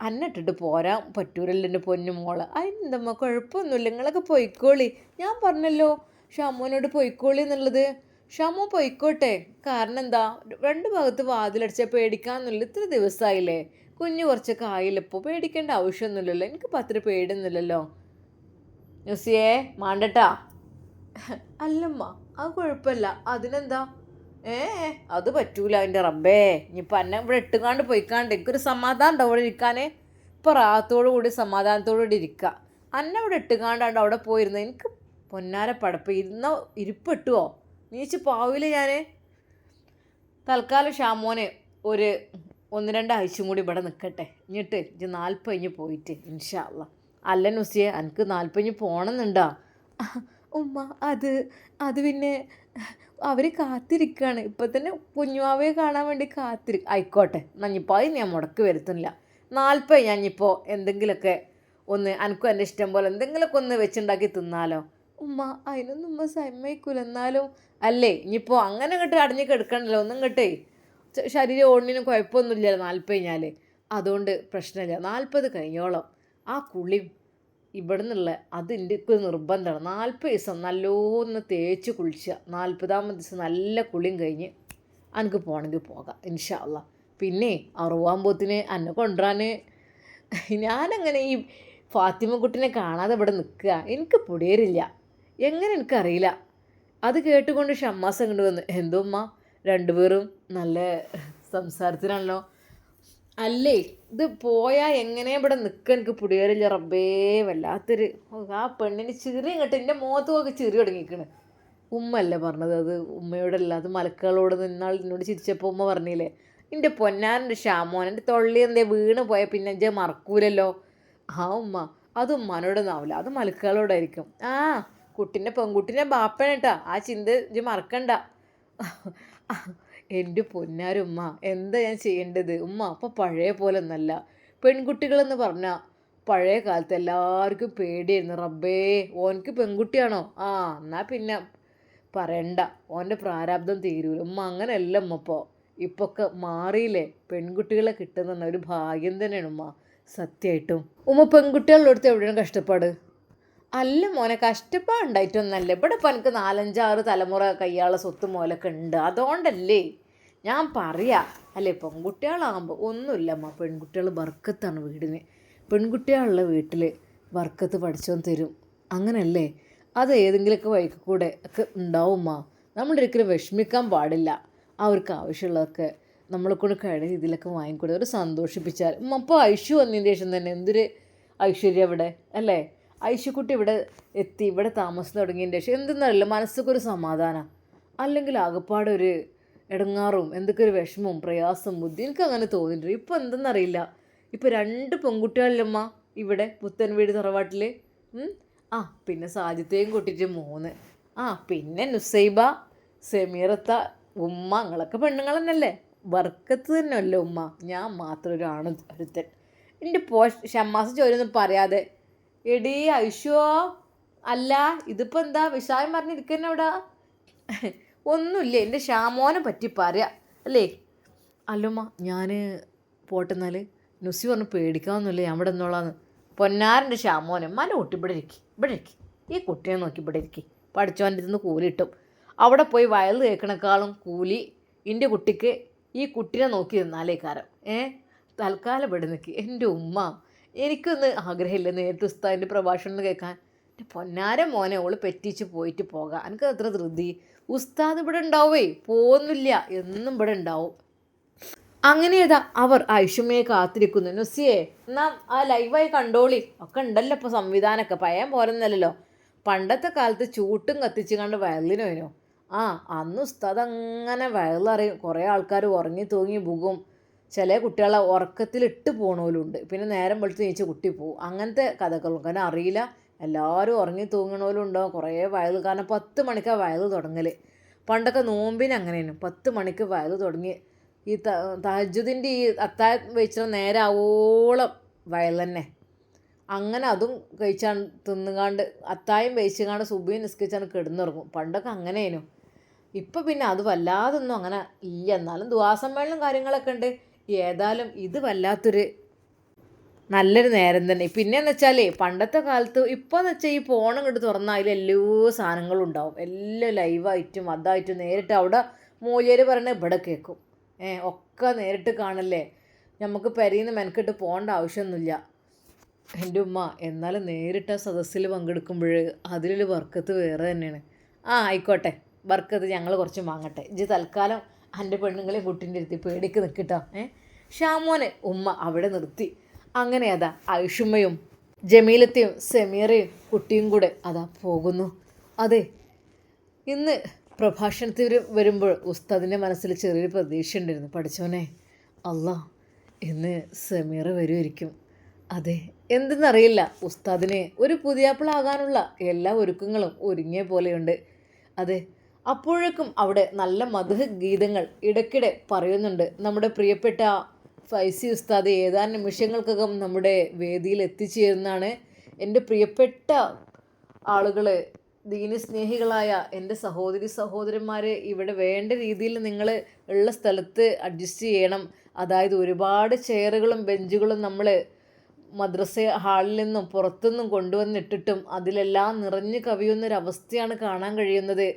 S1: അന്നിട്ടിട്ട് പോരാൻ പറ്റൂരല്ലോ എൻ്റെ പൊന്നു മോള്. അതിനെന്തമ്മ കുഴപ്പമൊന്നുമില്ല, നിങ്ങളൊക്കെ പൊയ്ക്കോളി. ഞാൻ പറഞ്ഞല്ലോ ഷാമോനോട് പൊയ്ക്കോളി എന്നുള്ളത്. ഷാമോ പൊയ്ക്കോട്ടെ. കാരണം എന്താ, രണ്ട് ഭാഗത്ത് വാതിലടിച്ചാൽ പേടിക്കാമെന്നില്ല. ഇത്ര ദിവസമായില്ലേ, കുഞ്ഞ് കുറച്ചൊക്കെ ആയില്ലപ്പോൾ, പേടിക്കേണ്ട ആവശ്യമൊന്നുമില്ലല്ലോ. എനിക്ക് അത്ര പേടിയൊന്നുമില്ലല്ലോ. നുസിയേ മാണ്ടട്ടാ. അല്ലമ്മ അത് കുഴപ്പമില്ല, അതിനെന്താ. അത് പറ്റൂല എൻ്റെ റബ്ബേ. ഇനിയിപ്പോൾ എന്നെ ഇവിടെ ഇട്ടുകാണ്ട് പോയിക്കാണ്ട് എനിക്കൊരു സമാധാനം ഉണ്ടാവും ഇവിടെ ഇരിക്കാൻ. ഇപ്പോൾ റാഹത്തോടു കൂടി സമാധാനത്തോടു കൂടി ഇരിക്കുക. അന്നെ ഇവിടെ ഇട്ടുകാണ്ടാണ്ട് അവിടെ പോയിരുന്ന എനിക്ക് പൊന്നാര പടപ്പ് ഇരിപ്പിട്ടുവോ നീച്ച് പാവില്ല ഞാൻ. തൽക്കാലം ഷാമോന് ഒരു 1-2 ആഴ്ചയും കൂടി ഇവിടെ നിൽക്കട്ടെ. എന്നിട്ട് ഇജ്ജ് 40 കഴിഞ്ഞ് പോയിട്ട് ഇൻഷാ അല്ലാ. അല്ല നുസിയെ, എനിക്ക് 40 കഴിഞ്ഞ് പോകണമെന്നുണ്ടോ? ഉമ്മ അത് പിന്നെ അവർ കാത്തിരിക്കുകയാണ്. ഇപ്പം തന്നെ കുഞ്ഞുവാവയെ കാണാൻ വേണ്ടി ആയിക്കോട്ടെ, നഞ്ഞിപ്പോൾ ഞാൻ മുടക്ക് വരുത്തുന്നില്ല. 40 ഞാനിപ്പോൾ എന്തെങ്കിലുമൊക്കെ എനിക്കും എൻ്റെ ഇഷ്ടം പോലെ എന്തെങ്കിലുമൊക്കെ ഒന്ന് വെച്ചുണ്ടാക്കി തിന്നാലോ. ഉമ്മ അതിനൊന്നും ഉമ്മ സമ്മതിക്കൂല. എന്നാലും അല്ലേ ഇനിയിപ്പോൾ അങ്ങനെ ഇങ്ങോട്ട് അടഞ്ഞ് കിടക്കണ്ടല്ലോ. ഒന്നും ഇങ്ങോട്ടേ ശരീരം ഓടിനും കുഴപ്പമൊന്നുമില്ലല്ലോ 40 കഴിഞ്ഞാൽ. അതുകൊണ്ട് പ്രശ്നമില്ല. 40 കഴിഞ്ഞോളം ആ കുളിയും ഇവിടെ നിന്നുള്ള അത് എനിക്ക് നിർബന്ധമാണ്. 40 ദിവസം നല്ലോന്ന് തേച്ച് കുളിക്കുക. 40ാമത്തെ ദിവസം നല്ല കുളിയും കഴിഞ്ഞ് എനിക്ക് പോകണമെങ്കിൽ പോകാം ഇൻഷാ അല്ലാ. പിന്നെ 60 എന്നെ കൊണ്ടുവരാൻ ഞാനങ്ങനെ ഈ ഫാത്തിമ കുട്ടിനെ കാണാതെ ഇവിടെ നിൽക്കുക. എനിക്ക് പൊടിയേറില്ല, എങ്ങനെ എനിക്കറിയില്ല. അത് കേട്ടുകൊണ്ട് ഷമ്മാസ് അങ്ങോട്ട് വന്നു. എന്തോ ഉമ്മ രണ്ടുപേരും നല്ല സംസാരത്തിനാണല്ലോ. അല്ലേ ഇത് പോയാൽ എങ്ങനെ ഇവിടെ നിൽക്കുക, എനിക്ക് പുടിയേറില്ല റബ്ബേ. വല്ലാത്തൊരു ആ പെണ്ണിന് ചിറി ഇങ്ങോട്ട് എൻ്റെ മുഖത്തൊക്കെ ചിറി തുടങ്ങിയിരിക്കണ്. ഉമ്മ അല്ലേ പറഞ്ഞത്, അത് ഉമ്മയോടല്ല, അത് മലക്കുകളോട് നിന്നാൾ എന്നോട് ചിരിച്ചപ്പോൾ ഉമ്മ പറഞ്ഞില്ലേ, എൻ്റെ പൊന്നാരൻ്റെ ഷാമോൻ എൻ്റെ തൊള്ളി എന്തേ വീണ് പോയാൽ പിന്നെ എൻ്റെ മറക്കൂലല്ലോ. ആ ഉമ്മ അത് ഉമ്മാനോടൊന്നും ആവില്ല, അത് മലക്കുകളോടായിരിക്കും. ആ പെൺകുട്ടീൻ്റെ ബാപ്പയാണ് കേട്ടോ, ആ ചിന്ത ഇജ്ജ് മറക്കണ്ട. എൻ്റെ പൊന്നാരുമ്മ എന്താ ഞാൻ ചെയ്യേണ്ടത് ഉമ്മ. അപ്പോൾ പഴയ പോലെ ഒന്നല്ല. പെൺകുട്ടികളെന്ന് പറഞ്ഞാൽ പഴയ കാലത്ത് എല്ലാവർക്കും പേടിയായിരുന്നു. റബ്ബേ ഓനക്ക് പെൺകുട്ടിയാണോ? ആ എന്നാൽ പിന്നെ പറയണ്ട, ഓൻ്റെ പ്രാരാബ്ദം തീരൂല. ഉമ്മ അങ്ങനെയല്ല ഉമ്മ. ഇപ്പൊക്കെ മാറിയില്ലേ. പെൺകുട്ടികളെ കിട്ടുന്ന ഒരു ഭാഗ്യം തന്നെയാണ് ഉമ്മ. സത്യമായിട്ടും ഉമ്മ പെൺകുട്ടികളുടെ അടുത്ത് എവിടെയാണ് കഷ്ടപ്പാട്? അല്ല മോനെ, കഷ്ടപ്പാടുണ്ടായിട്ടൊന്നല്ല. ഇവിടെ ഇപ്പം എനിക്ക് 4-5-6 തലമുറ കയ്യാളെ സ്വത്ത് മോലൊക്കെ ഉണ്ട്. അതുകൊണ്ടല്ലേ ഞാൻ പറയാം. അല്ലേ പെൺകുട്ടികളാകുമ്പോൾ ഒന്നുമില്ലമ്മ. പെൺകുട്ടികൾ ബർക്കത്താണ് വീടിന്. പെൺകുട്ടികളുള്ള വീട്ടിൽ ബർക്കത്ത് പഠിച്ചോൻ തരും. അങ്ങനെയല്ലേ? അത് ഏതെങ്കിലുമൊക്കെ വഴിക്ക് കൂടെ ഒക്കെ ഉണ്ടാവുമ്മ. നമ്മളൊരിക്കലും വിഷമിക്കാൻ പാടില്ല. അവർക്ക് ആവശ്യമുള്ളതൊക്കെ നമ്മളെ കൊണ്ട് കഴിയുന്ന രീതിയിലൊക്കെ വാങ്ങിക്കൂടെ ഒരു സന്തോഷിപ്പിച്ചാൽ. അപ്പോൾ ഐഷു വന്നതിന് ശേഷം തന്നെ എന്തൊരു ഐശ്വര്യം ഇവിടെ അല്ലേ. ഐഷുക്കുട്ടി ഇവിടെ എത്തി, ഇവിടെ താമസം തുടങ്ങിയതിന് ശേഷം എന്തെന്നറിയില്ല മനസ്സൊക്കെ ഒരു സമാധാനം. അല്ലെങ്കിൽ ആകെപ്പാടൊരു ഇടങ്ങാറും എന്തൊക്കെ ഒരു വിഷമവും പ്രയാസവും ബുദ്ധി എനിക്ക് അങ്ങനെ തോന്നിയിട്ടുണ്ട്. ഇപ്പോൾ എന്തെന്നറിയില്ല. ഇപ്പോൾ 2 പെൺകുട്ടികളിലമ്മ ഇവിടെ പുത്തൻ വീട് തറവാട്ടിൽ. ആ പിന്നെ സാജിത്തെയും കൂട്ടിയിട്ട് 3. ആ പിന്നെ നുസൈബ, സെമീറത്ത, ഉമ്മ. നിങ്ങളൊക്കെ പെണ്ണുങ്ങൾ തന്നെയല്ലേ, ബർക്കത്ത് തന്നെ അല്ലേ ഉമ്മ. ഞാൻ മാത്രം ഒരുത്തൻ. എൻ്റെ ഷമ്മാസ് ചോരൊന്നും പറയാതെ എടീ ഐഷോ. അല്ല ഇതിപ്പോൾ എന്താ വിഷയം പറഞ്ഞിരിക്കുന്ന അവിടെ? ഒന്നുമില്ല, എൻ്റെ ഷാമോനെ പറ്റി പറയാം അല്ലേ. അല്ലമ്മ ഞാൻ പോട്ടെന്നാൽ നുസി പറഞ്ഞു പേടിക്കാമെന്നില്ല ഞാൻ ഇവിടെ നിന്നോളാന്ന്. പൊന്നാരൻ്റെ ഷാമോനെ മന കുട്ടി ഇവിടെ ഇരിക്കി, ഇവിടെ ഇരിക്കി, ഈ കുട്ടിയെ നോക്കി ഇവിടെ ഇരിക്കി, പഠിച്ചവൻ്റെ നിന്ന് കൂലി കിട്ടും. അവിടെ പോയി വയൽ കേൾക്കണേക്കാളും കൂലി എൻ്റെ കുട്ടിക്ക് ഈ കുട്ടീനെ നോക്കി നിന്നാലേ കാരം. തൽക്കാലം ഇവിടെ നിൽക്കി. എൻ്റെ ഉമ്മ എനിക്കൊന്ന് ആഗ്രഹമില്ല നേരിട്ട് ഉസ്താദിൻ്റെ പ്രഭാഷണം കേൾക്കാൻ. എൻ്റെ പൊന്നാര മോനെ ഓള് പെറ്റിച്ച് പോയിട്ട് പോകാം, എനിക്ക് അത്ര ധൃതി. ഉസ്താദ് ഇവിടെ ഉണ്ടാവേ, പോകുന്നില്ല, എന്നും ഇവിടെ ഉണ്ടാവും. അങ്ങനെയതാ അവർ ഐഷുമ്മയെ കാത്തിരിക്കുന്നു. നുസിയെ എന്നാ ആ ലൈവായി കണ്ടോളി, ഒക്കെ ഉണ്ടല്ലോ ഇപ്പോൾ സംവിധാനമൊക്കെ, പഴയ പോരെന്നല്ലോ. പണ്ടത്തെ കാലത്ത് ചൂട്ടും കത്തിച്ച് കണ്ട് വയലിനോ അന്ന് ഉസ്താദ് അങ്ങനെ വയലറിയും. കുറേ ആൾക്കാർ ഉറങ്ങി തൂങ്ങി പോകും. ചില കുട്ടികളെ ഉറക്കത്തിലിട്ട് പോണോലുണ്ട്. പിന്നെ നേരം വെളുത്ത് നീച്ച് കുട്ടി പോകും. അങ്ങനത്തെ കഥകളും കാരണം അറിയില്ല. എല്ലാവരും ഉറങ്ങി തൂങ്ങണോലും ഉണ്ടാവും. കുറേ വയൽ, കാരണം 10 മണിക്കാണ് വയൽ തുടങ്ങൽ. പണ്ടൊക്കെ നോമ്പിന് അങ്ങനെയാണ്, 10 മണിക്ക് വയൽ തുടങ്ങി ഈ തഹജ്ജുദിൻ്റെ ഈ അത്താഴം വെച്ചിട്ട് നേരാവോളം വയൽ തന്നെ. അങ്ങനെ അതും കഴിച്ചാണ് തിന്നുകാണ്ട് അത്തായം കഴിച്ചുകാണ്ട് സുബഹി നിസ്കരിച്ചാണ് കിടന്നുറങ്ങും. പണ്ടൊക്കെ അങ്ങനെയായിരുന്നു. ഇപ്പം പിന്നെ അത് വല്ലാതൊന്നും അങ്ങനെ ഇല്ല. എന്നാലും ദുആസമ്മേളനം കാര്യങ്ങളൊക്കെ ഉണ്ട്. ഏതായാലും ഇത് വല്ലാത്തൊരു നല്ലൊരു നേരം തന്നെ. പിന്നെയെന്ന് വെച്ചാൽ പണ്ടത്തെ കാലത്ത് ഇപ്പോഴെന്ന് വെച്ചാൽ ഈ ഫോൺ ഇങ്ങോട്ട് തുറന്നാൽ അതിൽ എല്ലാ സാധനങ്ങളും ഉണ്ടാവും. എല്ലാം ലൈവായിട്ടും അതായിട്ടും നേരിട്ട് അവിടെ മൂല്യർ പറയണത് ഇവിടെ കേൾക്കും. ഒക്കെ നേരിട്ട് കാണല്ലേ. നമുക്ക് പെരയിൽ നിന്ന് മെനക്കെട്ട് പോകേണ്ട ആവശ്യമൊന്നുമില്ല. എൻ്റെ ഉമ്മ എന്നാലും നേരിട്ട് ആ സദസ്സിൽ പങ്കെടുക്കുമ്പോൾ അതിലൊരു ബർക്കത്ത് വേറെ തന്നെയാണ്. ആയിക്കോട്ടെ, ബർക്കത്ത് ഞങ്ങൾ കുറച്ച് വാങ്ങട്ടെ. ഇജ്ജ് തൽക്കാലം എൻ്റെ പെണ്ണുങ്ങളെയും കുട്ടീൻ്റെ അടുത്ത് പേടിക്ക് നിൽക്കിട്ടോ. ഷാമോനെ ഉമ്മ അവിടെ നിർത്തി. അങ്ങനെ അതാ ഐഷുമ്മയും ജമീലത്തെയും സെമീറയും കുട്ടിയും കൂടെ അതാ പോകുന്നു. അതെ, ഇന്ന് പ്രഭാഷണത്തിൽ വരുമ്പോൾ ഉസ്താദിൻ്റെ മനസ്സിൽ ചെറിയൊരു പ്രതീക്ഷ ഉണ്ടായിരുന്നു. പഠിച്ചോനെ അല്ലാ ഇന്ന് സെമീറ വരുമായിരിക്കും. അതെ, എന്തെന്നറിയില്ല, ഉസ്താദിനെ ഒരു പുതിയാപ്പിളാകാനുള്ള എല്ലാ ഒരുക്കങ്ങളും ഒരുങ്ങിയ പോലെയുണ്ട്. അതെ, അപ്പോഴേക്കും അവിടെ നല്ല മദ്ഹ് ഗീതങ്ങൾ ഇടയ്ക്കിടെ പറയുന്നുണ്ട്. നമ്മുടെ പ്രിയപ്പെട്ട ഫൈസി ഉസ്താദ് ഏതാനും നിമിഷങ്ങൾക്കകം നമ്മുടെ വേദിയിൽ എത്തിച്ചേരുന്നതാണ്. എൻ്റെ പ്രിയപ്പെട്ട ആളുകൾ, ദീനി സ്നേഹികളായ എൻ്റെ സഹോദരി സഹോദരന്മാർ, ഇവിടെ വേണ്ട രീതിയിൽ നിങ്ങൾ ഉള്ള സ്ഥലത്ത് അഡ്ജസ്റ്റ് ചെയ്യണം. അതായത് ഒരുപാട് ചെയറുകളും ബെഞ്ചുകളും നമ്മൾ മദ്രസ ഹാളിൽ നിന്നും പുറത്തുനിന്നും കൊണ്ടുവന്നിട്ടിട്ടും അതിലെല്ലാം നിറഞ്ഞു കവിയുന്നൊരവസ്ഥയാണ് കാണാൻ കഴിയുന്നത്.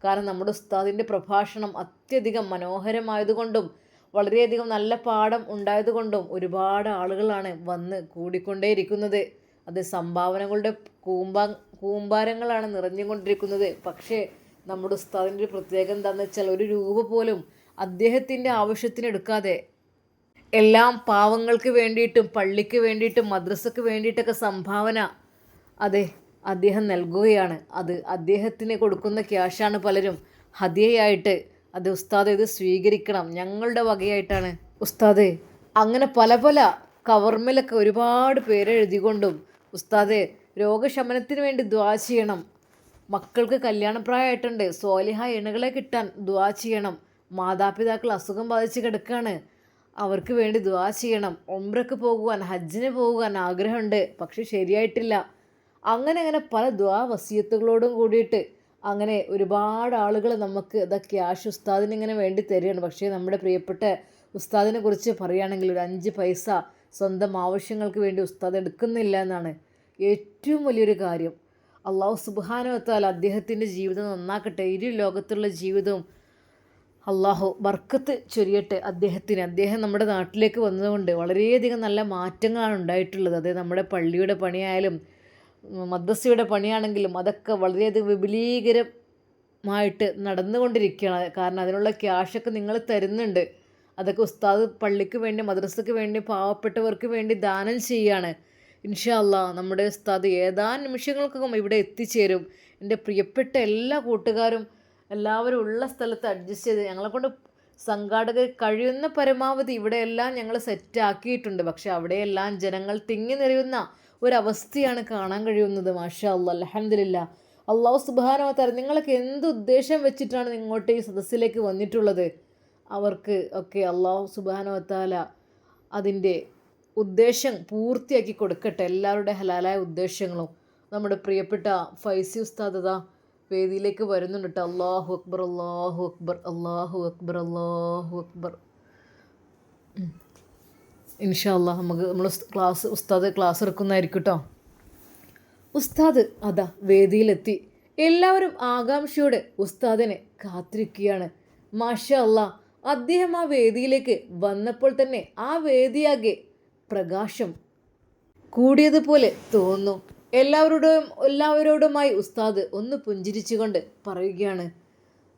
S1: കാരണം നമ്മുടെ ഉസ്താദിൻ്റെ പ്രഭാഷണം അത്യധികം മനോഹരമായതുകൊണ്ടും വളരെയധികം നല്ല പാഠം ഉണ്ടായതുകൊണ്ടും ഒരുപാട് ആളുകളാണ് വന്ന് കൂടിക്കൊണ്ടേയിരിക്കുന്നത്. അത് സംഭാവനകളുടെ കൂമ്പാരങ്ങളാണ് നിറഞ്ഞുകൊണ്ടിരിക്കുന്നത്. പക്ഷേ നമ്മുടെ ഉസ്താദിൻ്റെ ഒരു പ്രത്യേകത എന്താണെന്ന് വെച്ചാൽ ഒരു രൂപ പോലും അദ്ദേഹത്തിൻ്റെ ആവശ്യത്തിനെടുക്കാതെ എല്ലാം പാവങ്ങൾക്ക് വേണ്ടിയിട്ടും പള്ളിക്ക് വേണ്ടിയിട്ടും മദ്രസക്ക് വേണ്ടിയിട്ടൊക്കെ സംഭാവന അതെ അദ്ദേഹം നൽകുകയാണ്. അത് അദ്ദേഹത്തിന് കൊടുക്കുന്ന ക്യാഷാണ് പലരും ഹദിയയായിട്ട്. അത് ഉസ്താദ് ഇത് സ്വീകരിക്കണം, ഞങ്ങളുടെ വകയായിട്ടാണ് ഉസ്താദ്. അങ്ങനെ പല പല കവർമിലൊക്കെ ഒരുപാട് പേരെഴുതിക്കൊണ്ടും ഉസ്താദ് രോഗശമനത്തിന് വേണ്ടി ദുആ ചെയ്യണം, മക്കൾക്ക് കല്യാണപ്രായമായിട്ടുണ്ട്, സ്വാലിഹ ഇണകളെ കിട്ടാൻ ദുആ ചെയ്യണം, മാതാപിതാക്കൾ അസുഖം ബാധിച്ച് കിടക്കുകയാണ്, അവർക്ക് വേണ്ടി ദുആ ചെയ്യണം, ഉംറയ്ക്ക് പോകുവാൻ ഹജ്ജിന് പോകുവാൻ ആഗ്രഹമുണ്ട് പക്ഷെ ശരിയായിട്ടില്ല. അങ്ങനെ പല ദുആ വസിയത്തുകളോടും കൂടിയിട്ട് അങ്ങനെ ഒരുപാട് ആളുകൾ നമുക്ക് ക്യാഷ് ഉസ്താദിന് ഇങ്ങനെ വേണ്ടി തരികയാണ്. പക്ഷേ നമ്മുടെ പ്രിയപ്പെട്ട ഉസ്താദിനെ കുറിച്ച് പറയുകയാണെങ്കിൽ ഒരു 5 പൈസ സ്വന്തം ആവശ്യങ്ങൾക്ക് വേണ്ടി ഉസ്താദ് എടുക്കുന്നില്ല എന്നാണ് ഏറ്റവും വലിയൊരു കാര്യം. അള്ളാഹു സുബ്ഹാനഹു വ തആല അദ്ദേഹത്തിൻ്റെ ജീവിതം നന്നാക്കട്ടെ. ഇരു ലോകത്തുള്ള ജീവിതവും അള്ളാഹു ബർക്കത്ത് ചൊരിയട്ടെ അദ്ദേഹത്തിന്. അദ്ദേഹം നമ്മുടെ നാട്ടിലേക്ക് വന്നതുകൊണ്ട് വളരെയധികം നല്ല മാറ്റങ്ങളാണ് ഉണ്ടായിട്ടുള്ളത്. അത് നമ്മുടെ പള്ളിയുടെ പണിയായാലും മദ്രസയുടെ പണിയാണെങ്കിലും അതൊക്കെ വളരെയധികം വിപുലീകരമായിട്ട് നടന്നുകൊണ്ടിരിക്കുകയാണ്. കാരണം അതിനുള്ള ക്യാഷൊക്കെ നിങ്ങൾ തരുന്നുണ്ട്. അതൊക്കെ ഉസ്താദ് പള്ളിക്ക് വേണ്ടി മദ്രസയ്ക്ക് വേണ്ടി പാവപ്പെട്ടവർക്ക് വേണ്ടി ദാനം ചെയ്യുകയാണ്. ഇൻഷാ അല്ലാഹ് നമ്മുടെ ഉസ്താദ് ഏതാനും നിമിഷങ്ങൾക്കകം ഇവിടെ എത്തിച്ചേരും. എൻ്റെ പ്രിയപ്പെട്ട എല്ലാ കൂട്ടുകാരും എല്ലാവരും ഉള്ള സ്ഥലത്ത് അഡ്ജസ്റ്റ് ചെയ്ത് ഞങ്ങളെക്കൊണ്ട് സംഘാടകർ കഴിയുന്ന പരമാവധി ഇവിടെയെല്ലാം ഞങ്ങൾ സെറ്റാക്കിയിട്ടുണ്ട്. പക്ഷെ അവിടെയെല്ലാം ജനങ്ങൾ തിങ്ങി നിറയുന്ന ഒരവസ്ഥയാണ് കാണാൻ കഴിയുന്നത്. മാഷാ അല്ലാഹ്, അൽഹംദുലില്ലാ. അള്ളാഹു സുബ്ഹാനഹു വ തആല നിങ്ങൾക്ക് എന്ത് ഉദ്ദേശം വെച്ചിട്ടാണ് ഇങ്ങോട്ട് ഈ സദസ്സിലേക്ക് വന്നിട്ടുള്ളത് അവർക്ക് ഒക്കെ അള്ളാഹു സുബ്ഹാനഹു വ തആല അതിൻ്റെ ഉദ്ദേശം പൂർത്തിയാക്കി കൊടുക്കട്ടെ. എല്ലാവരുടെ ഹലാലായ ഉദ്ദേശങ്ങളും. നമ്മുടെ പ്രിയപ്പെട്ട ഫൈസി ഉസ്താദ് വേദിയിലേക്ക് വരുന്നുണ്ട് കേട്ടോ. അല്ലാഹു അക്ബർ, അല്ലാഹു അക്ബർ, അല്ലാഹു അക്ബർ, അല്ലാഹു അക്ബർ. ഇൻഷാ അല്ലാ നമ്മൾ ഉസ്താദ് ക്ലാസ് എടുക്കുന്നതായിരിക്കും കേട്ടോ. ഉസ്താദ് അതാ വേദിയിലെത്തി. എല്ലാവരും ആകാംക്ഷയോടെ ഉസ്താദിനെ കാത്തിരിക്കുകയാണ്. മാഷാ അല്ലാ, അദ്ദേഹം ആ വേദിയിലേക്ക് വന്നപ്പോൾ തന്നെ ആ വേദിയാകെ പ്രകാശം കൂടിയതുപോലെ തോന്നുന്നു. എല്ലാവരോടുമായി ഉസ്താദ് ഒന്ന് പുഞ്ചിരിച്ചുകൊണ്ട് പറയുകയാണ്,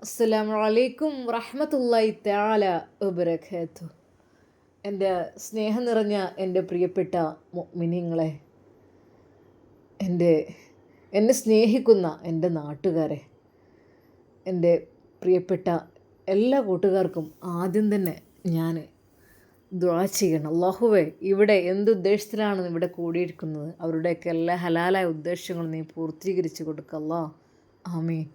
S1: അസ്സലാമു അലൈക്കും റഹ്മത്തുള്ളാഹി തആല വബറകാതുഹു. എൻ്റെ സ്നേഹം നിറഞ്ഞ എൻ്റെ പ്രിയപ്പെട്ട മുഅ്മിനീങ്ങളെ, എന്നെ സ്നേഹിക്കുന്ന എൻ്റെ നാട്ടുകാരെ, എൻ്റെ പ്രിയപ്പെട്ട എല്ലാ കൂട്ടുകാർക്കും ആദ്യം തന്നെ ഞാൻ ദുആ ചെയ്യണം. അല്ലാഹുവേ, ഇവിടെ എന്തുദ്ദേശത്തിലാണ് ഇവിടെ കൂടിയിരിക്കുന്നത് അവരുടെയൊക്കെ എല്ലാ ഹലാലായ ഉദ്ദേശങ്ങളും നീ പൂർത്തീകരിച്ച് കൊടുക്കുക അല്ലാ. ആമീൻ.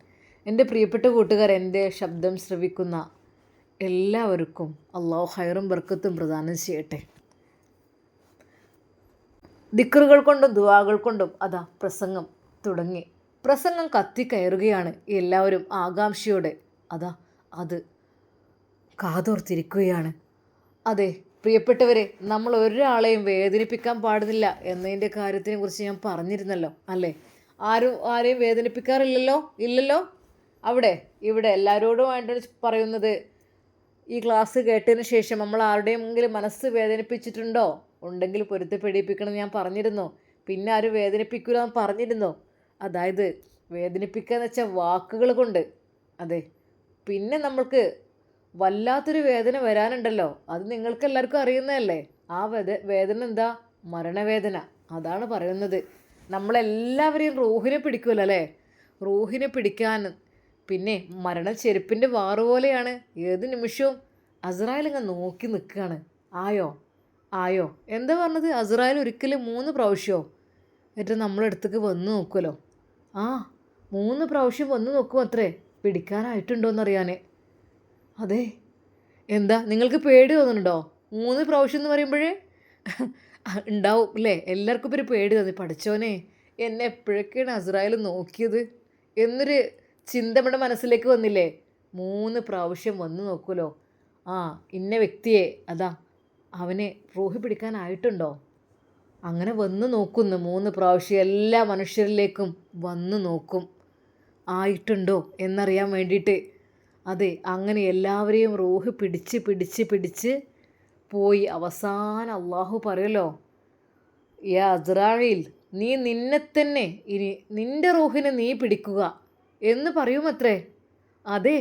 S1: എൻ്റെ പ്രിയപ്പെട്ട കൂട്ടുകാർ, എൻ്റെ ശബ്ദം ശ്രവിക്കുന്ന എല്ലാവർക്കും അല്ലാഹു ഖൈറും ബർക്കത്തും പ്രദാനം ചെയ്യട്ടെ. ദിക്റുകൾ കൊണ്ടും ദുആകൾ കൊണ്ടും അതാ പ്രസംഗം തുടങ്ങി. പ്രസംഗം കത്തിക്കയറുകയാണ്. എല്ലാവരും ആകാംക്ഷയോടെ അതാ അത് കാതോർത്തിരിക്കുകയാണ്. അതെ പ്രിയപ്പെട്ടവരെ, നമ്മൾ ഒരാളെയും വേദനിപ്പിക്കാൻ പാടുന്നില്ല എന്നതിൻ്റെ കാര്യത്തിനെ കുറിച്ച് ഞാൻ പറഞ്ഞിരുന്നല്ലോ അല്ലേ? ആരെയും വേദനിപ്പിക്കാറില്ലല്ലോ, ഇല്ലല്ലോ. ഇവിടെ എല്ലാവരോടുമായിട്ട് പറയുന്നത്, ഈ ക്ലാസ് കേട്ടതിന് ശേഷം നമ്മൾ ആരുടെയെങ്കിലും മനസ്സ് വേദനിപ്പിച്ചിട്ടുണ്ടോ? ഉണ്ടെങ്കിൽ പൊരുത്തപ്പെടിപ്പിക്കണം ഞാൻ പറഞ്ഞിരുന്നു. പിന്നെ ആരും വേദനിപ്പിക്കില്ല എന്ന് പറഞ്ഞിരുന്നു. അതായത് വേദനിപ്പിക്കുക എന്ന് വെച്ചാൽ വാക്കുകൾ കൊണ്ട്. അതെ, പിന്നെ നമ്മൾക്ക് വല്ലാത്തൊരു വേദന വരാനുണ്ടല്ലോ. അത് നിങ്ങൾക്ക് എല്ലാവർക്കും അറിയുന്നതല്ലേ. ആ വേദന എന്താ? മരണവേദന. അതാണ് പറയുന്നത്. നമ്മളെല്ലാവരെയും റൂഹിനെ പിടിക്കുമല്ലോ അല്ലേ? റൂഹിനെ പിടിക്കാൻ പിന്നെ മരണം ചെരുപ്പിൻ്റെ വാറ് പോലെയാണ്. ഏത് നിമിഷവും അസ്രായേൽ ഇങ്ങനെ നോക്കി നിൽക്കുകയാണ്. ആയോ എന്താ പറഞ്ഞത്? അസ്രായേൽ ഒരിക്കലും 3 പ്രാവശ്യമോ എന്നിട്ട് നമ്മളടുത്തേക്ക് വന്ന് നോക്കുമല്ലോ. 3 പ്രാവശ്യം വന്ന് നോക്കും അത്രേ, പിടിക്കാനായിട്ടുണ്ടോയെന്നറിയാൻ. അതെ, എന്താ നിങ്ങൾക്ക് പേടി തോന്നുന്നുണ്ടോ? 3 പ്രാവശ്യം എന്ന് പറയുമ്പോഴേ ഉണ്ടാവും അല്ലേ? എല്ലാവർക്കും ഇപ്പോൾ ഒരു പേടി തോന്നി. പഠിച്ചോനെ, എന്നെ എപ്പോഴൊക്കെയാണ് അസ്രായേൽ നോക്കിയത് എന്നൊരു ചിന്ത നമ്മുടെ മനസ്സിലേക്ക് വന്നില്ലേ? 3 പ്രാവശ്യം വന്ന് നോക്കുമല്ലോ. ഇന്ന വ്യക്തിയെ അതാ അവനെ റൂഹ് പിടിക്കാനായിട്ടുണ്ടോ? അങ്ങനെ വന്ന് നോക്കുന്നു 3 പ്രാവശ്യം. എല്ലാ മനുഷ്യരിലേക്കും വന്ന് നോക്കും ആയിട്ടുണ്ടോ എന്നറിയാൻ വേണ്ടിയിട്ട്. അതെ, അങ്ങനെ എല്ലാവരെയും റൂഹ് പിടിച്ച് പോയി. അവസാനം അള്ളാഹു പറയല്ലോ, യാ അസ്രായേൽ, നീ നിന്നെ തന്നെ ഇനി നിൻ്റെ റൂഹിനെ നീ പിടിക്കുക എന്ന് പറയുമത്രേ. അതെ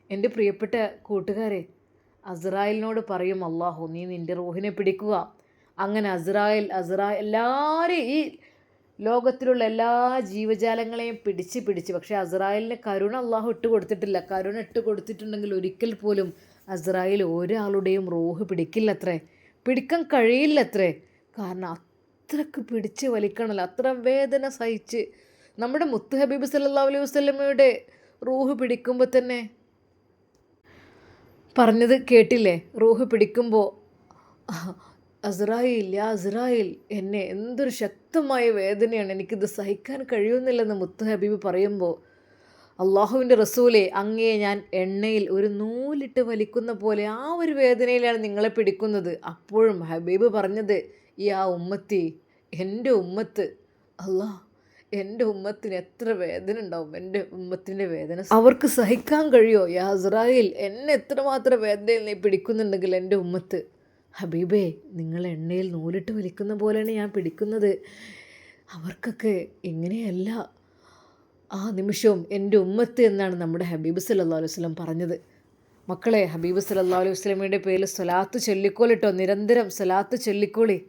S1: എൻ്റെ പ്രിയപ്പെട്ട കൂട്ടുകാരെ, അസ്രായേലിനോട് പറയും അള്ളാഹു, നീ നിൻ്റെ റൂഹിനെ പിടിക്കുക. അങ്ങനെ അസ്രായേൽ എല്ലാവരെയും, ഈ ലോകത്തിലുള്ള എല്ലാ ജീവജാലങ്ങളെയും പിടിച്ച് പക്ഷേ അസ്രായേലിന് കരുണ അള്ളാഹു ഇട്ട് കൊടുത്തിട്ടില്ല. കരുണ ഇട്ട് കൊടുത്തിട്ടുണ്ടെങ്കിൽ ഒരിക്കൽ പോലും അസ്രായേൽ ഒരാളുടെയും റൂഹ് പിടിക്കില്ലത്രേ, പിടിക്കാൻ കഴിയില്ലത്രേ. കാരണം അത്രക്ക് പിടിച്ച് വലിക്കണമല്ലോ, അത്ര വേദന സഹിച്ച്. നമ്മുടെ മുത്ത് ഹബീബ് സല്ലല്ലാഹു അലൈഹി വസല്ലമയുടെ റൂഹ് പിടിക്കുമ്പോൾ തന്നെ പറഞ്ഞത് കേട്ടില്ലേ? റൂഹ് പിടിക്കുമ്പോൾ അസ്രായേൽ എന്നെ എന്തൊരു ശക്തമായ വേദനയാണ്, എനിക്കിത് സഹിക്കാൻ കഴിയുന്നില്ലെന്ന് മുത്ത് ഹബീബ് പറയുമ്പോൾ, അള്ളാഹുവിൻ്റെ റസൂലെ, അങ്ങേ ഞാൻ എണ്ണയിൽ ഒരു നൂലിട്ട് വലിക്കുന്ന പോലെ ആ ഒരു വേദനയിലാണ് നിങ്ങളെ പിടിക്കുന്നത്. അപ്പോഴും ഹബീബ് പറഞ്ഞത്, യാ ഉമ്മത്തി, എൻ്റെ ഉമ്മത്ത്, എൻ്റെ ഉമ്മത്തിന് എത്ര വേദന ഉണ്ടാവും, എൻ്റെ ഉമ്മത്തിൻ്റെ വേദന അവർക്ക് സഹിക്കാൻ കഴിയോ? യാ അസ്രായേൽ, എന്നെ എത്രമാത്രം വേദനയിൽ നീ പിടിക്കുന്നുണ്ടെങ്കിൽ എൻ്റെ ഉമ്മത്ത്, ഹബീബേ, നിങ്ങൾ എണ്ണയിൽ നൂലിട്ട് വലിക്കുന്ന പോലെയാണ് ഞാൻ പിടിക്കുന്നത്. അവർക്കൊക്കെ ഇങ്ങനെയല്ല ആ നിമിഷവും എൻ്റെ ഉമ്മത്ത് എന്നാണ് നമ്മുടെ ഹബീബ് സല്ലല്ലാഹു അലൈഹി വസല്ലം പറഞ്ഞത്. മക്കളെ, ഹബീബ് സല്ലല്ലാഹു അലൈഹി വസല്ലമയുടെ പേരിൽ സ്വലാത്ത് ചൊല്ലിക്കോളിട്ടോ. നിരന്തരം സ്വലാത്ത് ചൊല്ലിക്കോളി.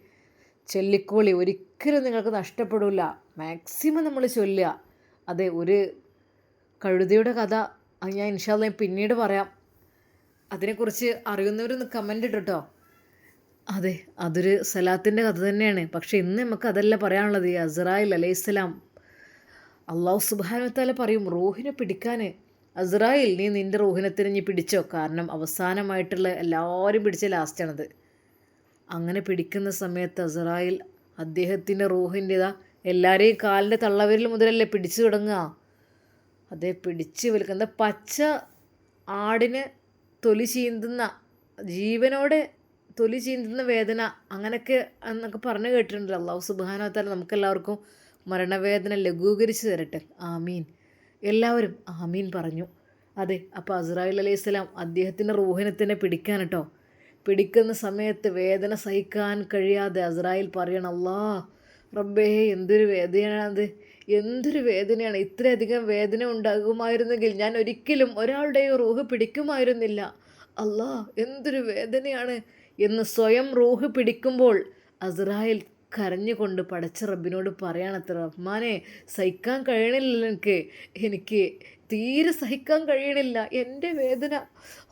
S1: ഒരിക്കലും നിങ്ങൾക്ക് നഷ്ടപ്പെടില്ല. മാക്സിമം നമ്മൾ ചൊല്ലുക. അതെ, ഒരു കഴുതയുടെ കഥ ഞാൻ ഇൻഷാ അല്ലാഹ് പിന്നീട് പറയാം. അതിനെക്കുറിച്ച് അറിയുന്നവരൊന്ന് കമൻ്റ് ഇട്ടോ. അതെ, അതൊരു സലാത്തിൻ്റെ കഥ തന്നെയാണ്. പക്ഷേ ഇന്ന് നമുക്ക് അതല്ല പറയാനുള്ളത്. ഈ അസ്രായേൽ അലൈഹിസ്സലാം, അള്ളാഹു സുബ്ഹാനഹു വ തആല പറയും റൂഹിനെ പിടിക്കാൻ, അസ്രായേൽ നീ നിൻ്റെ റൂഹിനെ തിരിഞ്ഞ് പിടിച്ചോ. കാരണം അവസാനമായിട്ടുള്ള എല്ലാവരും പിടിച്ച ലാസ്റ്റാണത്. അങ്ങനെ പിടിക്കുന്ന സമയത്ത് അസ്രായേൽ അദ്ദേഹത്തിൻ്റെ റൂഹിൻ്റെതാ എല്ലാവരെയും കാലിൻ്റെ തള്ളവിരൽ മുതലല്ലേ പിടിച്ചു തുടങ്ങുക. അതേ, പിടിച്ച് വലിക്കുന്ന പച്ച ആടിന് തൊലി ചീന്തുന്ന, ജീവനോടെ തൊലി ചീന്തുന്ന വേദന അങ്ങനെയൊക്കെ എന്നൊക്കെ പറഞ്ഞു കേട്ടിട്ടുണ്ടല്ലോ. അള്ളാഹു സുബ്ഹാനഹു വ തആല നമുക്കെല്ലാവർക്കും മരണവേദന ലഘൂകരിച്ച് തരട്ടെ. ആമീൻ. എല്ലാവരും ആമീൻ പറഞ്ഞു. അതെ, അപ്പോൾ അസ്രായിൽ അലൈഹിസ്സലാം അദ്ദേഹത്തിൻ്റെ റൂഹിനെ തന്നെ പിടിക്കാൻ കേട്ടോ. പിടിക്കുന്ന സമയത്ത് വേദന സഹിക്കാൻ കഴിയാതെ അസ്രായിൽ പറയണം, അല്ലാ റബ്ബേ എന്തൊരു വേദനയാണത്, എന്തൊരു വേദനയാണ്. ഇത്രയധികം വേദന ഉണ്ടാകുമായിരുന്നെങ്കിൽ ഞാൻ ഒരിക്കലും ഒരാളുടെയും റൂഹ് പിടിക്കുമായിരുന്നില്ല. അല്ലാ എന്തൊരു വേദനയാണ് എന്ന് സ്വയം റൂഹ് പിടിക്കുമ്പോൾ അസ്രായിൽ കരഞ്ഞുകൊണ്ട് പടച്ച റബ്ബിനോട് പറയാണത്ര, റഹ്മാനെ സഹിക്കാൻ കഴിയണില്ല, എനിക്ക് തീരെ സഹിക്കാൻ കഴിയണില്ല എൻ്റെ വേദന.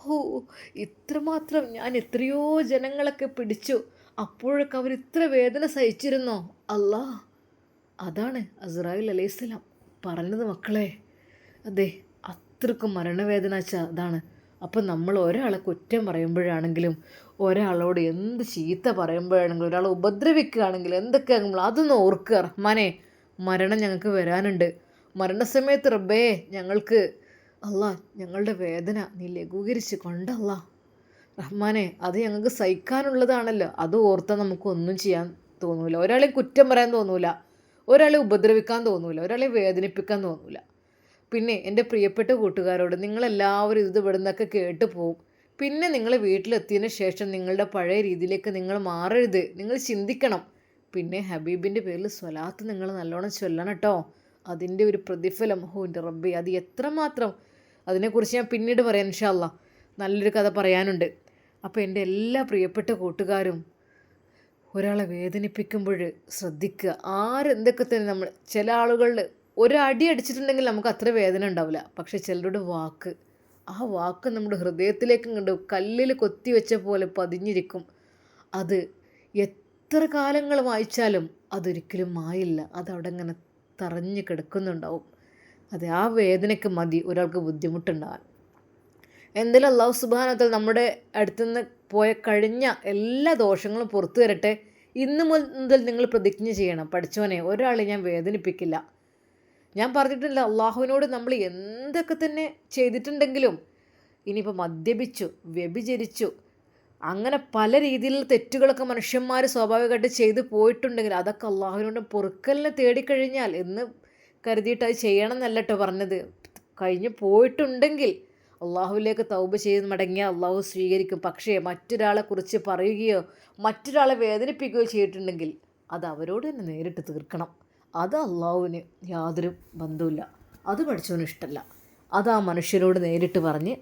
S1: ഓ ഇത്രമാത്രം ഞാൻ എത്രയോ ജനങ്ങളൊക്കെ പിടിച്ചു, അപ്പോഴൊക്കെ അവർ ഇത്ര വേദന സഹിച്ചിരുന്നോ അല്ലാ. അതാണ് അസ്രായിൽ അലൈഹിസ്സലാം പറഞ്ഞത് മക്കളെ. അതെ, അത്രക്കും മരണവേദന വെച്ചാൽ അതാണ്. അപ്പം നമ്മൾ ഒരാളെ കുറ്റം പറയുമ്പോഴാണെങ്കിലും ഒരാളോട് എന്ത് ചീത്ത പറയുമ്പോഴാണെങ്കിലും ഒരാളെ ഉപദ്രവിക്കുകയാണെങ്കിലും എന്തൊക്കെയാണെങ്കിലും അതൊന്ന് ഓർക്കുക, റഹ്മാനെ മരണം ഞങ്ങൾക്ക് വരാനുണ്ട്, മരണസമയത്ത് റബ്ബേ ഞങ്ങൾക്ക് അല്ലാ ഞങ്ങളുടെ വേദന നീ ലഘൂകരിച്ച് കൊണ്ടല്ലാ റഹ്മാനെ, അത് ഞങ്ങൾക്ക് സഹിക്കാനുള്ളതാണല്ലോ. അത് ഓർത്താൽ നമുക്കൊന്നും ചെയ്യാൻ തോന്നൂല, ഒരാളെ കുറ്റം പറയാൻ തോന്നൂല, ഒരാളെ ഉപദ്രവിക്കാൻ തോന്നൂല, ഒരാളെ വേദനിപ്പിക്കാൻ തോന്നൂല. പിന്നെ എൻ്റെ പ്രിയപ്പെട്ട കൂട്ടുകാരോട്, നിങ്ങളെല്ലാവരും ഇത് ഇവിടെ നിന്നൊക്കെ കേട്ട് പോവും. പിന്നെ നിങ്ങൾ വീട്ടിലെത്തിയതിന് ശേഷം നിങ്ങളുടെ പഴയ രീതിയിലേക്ക് നിങ്ങൾ മാറരുത്, നിങ്ങൾ ചിന്തിക്കണം. പിന്നെ ഹബീബിൻ്റെ പേരിൽ സ്വലാത്ത് നിങ്ങൾ നല്ലോണം ചൊല്ലണം കേട്ടോ. അതിൻ്റെ ഒരു പ്രതിഫലം എൻ്റെ റബ്ബേ അത് എത്രമാത്രം, അതിനെക്കുറിച്ച് ഞാൻ പിന്നീട് പറയാം ഇൻഷാ അല്ലാ. നല്ലൊരു കഥ പറയാനുണ്ട്. അപ്പോൾ എൻ്റെ എല്ലാ പ്രിയപ്പെട്ട കൂട്ടുകാരും ഒരാളെ വേദനിപ്പിക്കുമ്പോൾ ശ്രദ്ധിക്കുക. ആരെന്തൊക്കെ തന്നെ നമ്മൾ, ചില ആളുകളിൽ ഒരടി അടിച്ചിട്ടുണ്ടെങ്കിൽ നമുക്ക് അത്ര വേദന ഉണ്ടാവില്ല. പക്ഷേ ചിലരുടെ വാക്ക്, ആ വാക്ക് നമ്മുടെ ഹൃദയത്തിലേക്ക് കണ്ട് കല്ലിൽ കൊത്തി വെച്ച പോലെ പതിഞ്ഞിരിക്കും. അത് എത്ര കാലങ്ങൾ വായിച്ചാലും അതൊരിക്കലും മായില്ല, അതവിടെ ഇങ്ങനെ തറഞ്ഞ് കിടക്കുന്നുണ്ടാവും. അത് ആ വേദനയ്ക്ക് മതി ഒരാൾക്ക് ബുദ്ധിമുട്ടുണ്ടാകാൻ. എന്തായാലും അല്ലാഹു സുബ്ഹാനഹു വ തആല നമ്മുടെ അടുത്തുനിന്ന് പോയ കഴിഞ്ഞ എല്ലാ ദോഷങ്ങളും പുറത്തു തരട്ടെ. ഇന്ന് മുതൽ നിങ്ങൾ പ്രതിജ്ഞ ചെയ്യണം, പഠിച്ചോനെ ഒരാളെ ഞാൻ വേദനിപ്പിക്കില്ല. ഞാൻ പറഞ്ഞിട്ടില്ല, അള്ളാഹുവിനോട് നമ്മൾ എന്തൊക്കെ തന്നെ ചെയ്തിട്ടുണ്ടെങ്കിലും, ഇനിയിപ്പോൾ മദ്യപിച്ചു, വ്യഭിചരിച്ചു, അങ്ങനെ പല രീതിയിലുള്ള തെറ്റുകളൊക്കെ മനുഷ്യന്മാർ സ്വാഭാവികമായിട്ട് ചെയ്തു പോയിട്ടുണ്ടെങ്കിൽ അതൊക്കെ അള്ളാഹുവിനോട് പൊറുക്കലിനെ തേടിക്കഴിഞ്ഞാൽ എന്ന് കരുതിയിട്ട് അത് ചെയ്യണം എന്നല്ല കേട്ടോ പറഞ്ഞത്. കഴിഞ്ഞ് പോയിട്ടുണ്ടെങ്കിൽ അള്ളാഹുവിലേക്ക് തൗബ ചെയ്ത് മടങ്ങിയാൽ അള്ളാഹു സ്വീകരിക്കും. പക്ഷേ മറ്റൊരാളെ കുറിച്ച് പറയുകയോ മറ്റൊരാളെ വേദനിപ്പിക്കുകയോ ചെയ്തിട്ടുണ്ടെങ്കിൽ അത് അവരോട് തന്നെ നേരിട്ട് തീർക്കണം. അത് അള്ളാഹുവിന് യാതൊരു ബന്ധവുമില്ല, അത് പഠിച്ചവന് ഇഷ്ടമല്ല. അത് ആ മനുഷ്യരോട് നേരിട്ട് പറഞ്ഞ്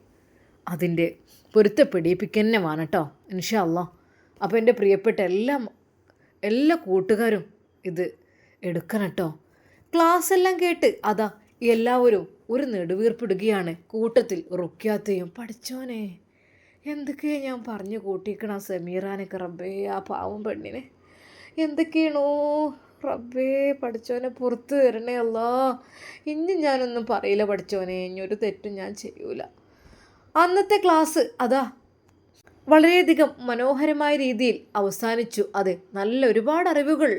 S1: അതിൻ്റെ പൊരുത്തപ്പെടിപ്പിക്കന്നെ വേണം കേട്ടോ ഇൻഷാ അല്ലാഹ്. അപ്പോൾ എൻ്റെ പ്രിയപ്പെട്ട എല്ലാ കൂട്ടുകാരും ഇത് എടുക്കണം കേട്ടോ. ക്ലാസ് എല്ലാം കേട്ട് അതാ എല്ലാവരും ഒരു നെടുവീർപ്പിടുകയാണ്. കൂട്ടത്തിൽ റുക്യാത്തയും. പഠിച്ചോനെ എന്തൊക്കെയാണ് ഞാൻ പറഞ്ഞു കൂട്ടിക്കണം സമീറാനൊക്കെ, റബ്ബേ ആ പാവം പെണ്ണിനെ എന്തൊക്കെയാണോ റബ്ബേ, പഠിച്ചോനെ പുറത്ത് തരണേ അല്ലാ. ഇനി ഞാനൊന്നും പറയില്ല പഠിച്ചോനെ, ഇനി ഒരു തെറ്റും ഞാൻ ചെയ്യൂല. അന്നത്തെ ക്ലാസ് അതാ വളരെയധികം മനോഹരമായ രീതിയിൽ അവസാനിച്ചു. അതെ, നല്ല ഒരുപാട് അറിവുകൾ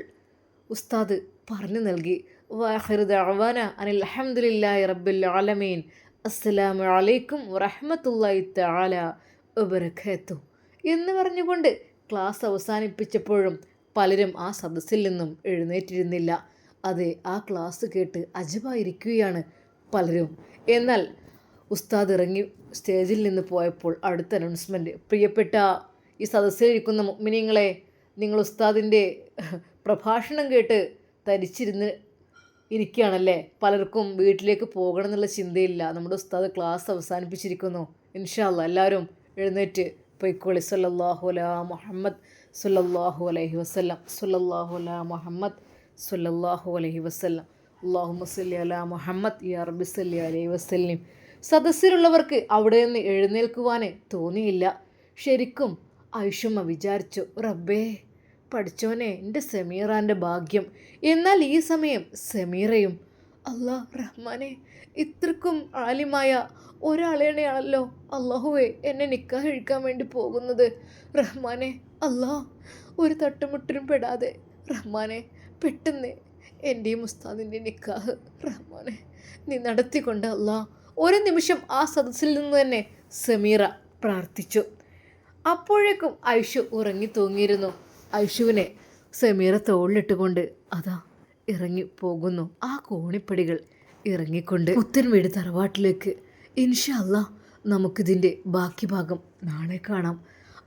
S1: ഉസ്താദ് പറഞ്ഞു നൽകി. വാഖിറു ദഅവാന അനിൽ ഹംദുലില്ലാഹി റബ്ബിൽ ആലമീൻ. അസ്സലാമു അലൈക്കും വറഹ്മത്തുള്ളാഹി തആല വബറകാതുഹു എന്ന് പറഞ്ഞുകൊണ്ട് ക്ലാസ് അവസാനിപ്പിച്ചപ്പോഴും പലരും ആ സദസ്സിൽ നിന്നും എഴുന്നേറ്റിരുന്നില്ല. അതെ, ആ ക്ലാസ് കേട്ട് അജബായിരിക്കുകയാണ് പലരും. എന്നാൽ ഉസ്താദ് ഇറങ്ങി സ്റ്റേജിൽ നിന്ന് പോയപ്പോൾ അടുത്ത അനൗൺസ്മെൻറ്റ്, പ്രിയപ്പെട്ട ഈ സദസ്സിലിരിക്കുന്ന മുഅ്മിനീങ്ങളെ, നിങ്ങൾ ഉസ്താദിൻ്റെ പ്രഭാഷണം കേട്ട് തരിച്ചിരുന്ന് ഇരിക്കുകയാണല്ലേ, പലർക്കും വീട്ടിലേക്ക് പോകണം എന്നുള്ള ചിന്തയില്ല. നമ്മുടെ ഉസ്താദ് ക്ലാസ് അവസാനിപ്പിച്ചിരിക്കുന്നു. ഇൻഷാ അല്ലാഹ് എല്ലാവരും എഴുന്നേറ്റ് പൊയ്ക്കോളി. സല്ലല്ലാഹു അലാ മുഹമ്മദ് സല്ലല്ലാഹു അലൈഹി വസല്ലം, സല്ലല്ലാഹു അലാ മുഹമ്മദ് സല്ലല്ലാഹു അലൈഹി വസല്ലം, അല്ലാഹുമ്മ സല്ലി അലാ മുഹമ്മദ് യാ റബ്ബി സല്ലി അലൈഹി വസല്ലം. സദസ്സിലുള്ളവർക്ക് അവിടെ നിന്ന് എഴുന്നേൽക്കുവാനേ തോന്നിയില്ല. ശരിക്കും ഐഷുമ്മ വിചാരിച്ചു, റബ്ബേ പഠിച്ചോനെ എൻ്റെ സമീറാൻ്റെ ഭാഗ്യം. എന്നാൽ ഈ സമയം സമീറയും അല്ലാ റഹ്മാനെ, ഇത്രക്കും ആലിമായ ഒരാളെയാണല്ലോ അള്ളാഹുവേ എന്നെ നിക്കാഹ് കഴിക്കാൻ വേണ്ടി പോകുന്നത്. റഹ്മാനെ അല്ലാ, ഒരു തട്ടുമുട്ടിനും പെടാതെ റഹ്മാനെ പെട്ടെന്ന് എൻ്റെയും ഉസ്താദിൻ്റെ നിക്കാഹ് റഹ്മാനെ നീ നടത്തിക്കൊണ്ട് അല്ലാ. ഒരു നിമിഷം ആ സദസ്സിൽ നിന്ന് തന്നെ സമീറ പ്രാർത്ഥിച്ചു. അപ്പോഴേക്കും ഐഷു ഉറങ്ങി തൂങ്ങിയിരുന്നു. ഐഷുവിനെ സമീറ തോളിലിട്ടുകൊണ്ട് അതാ ഇറങ്ങി പോകുന്നു. ആ കോണിപ്പടികൾ ഇറങ്ങിക്കൊണ്ട് പുത്തൻ വീട് തറവാട്ടിലേക്ക്. ഇൻഷാ അല്ലാ നമുക്കിതിൻ്റെ ബാക്കി ഭാഗം നാളെ കാണാം.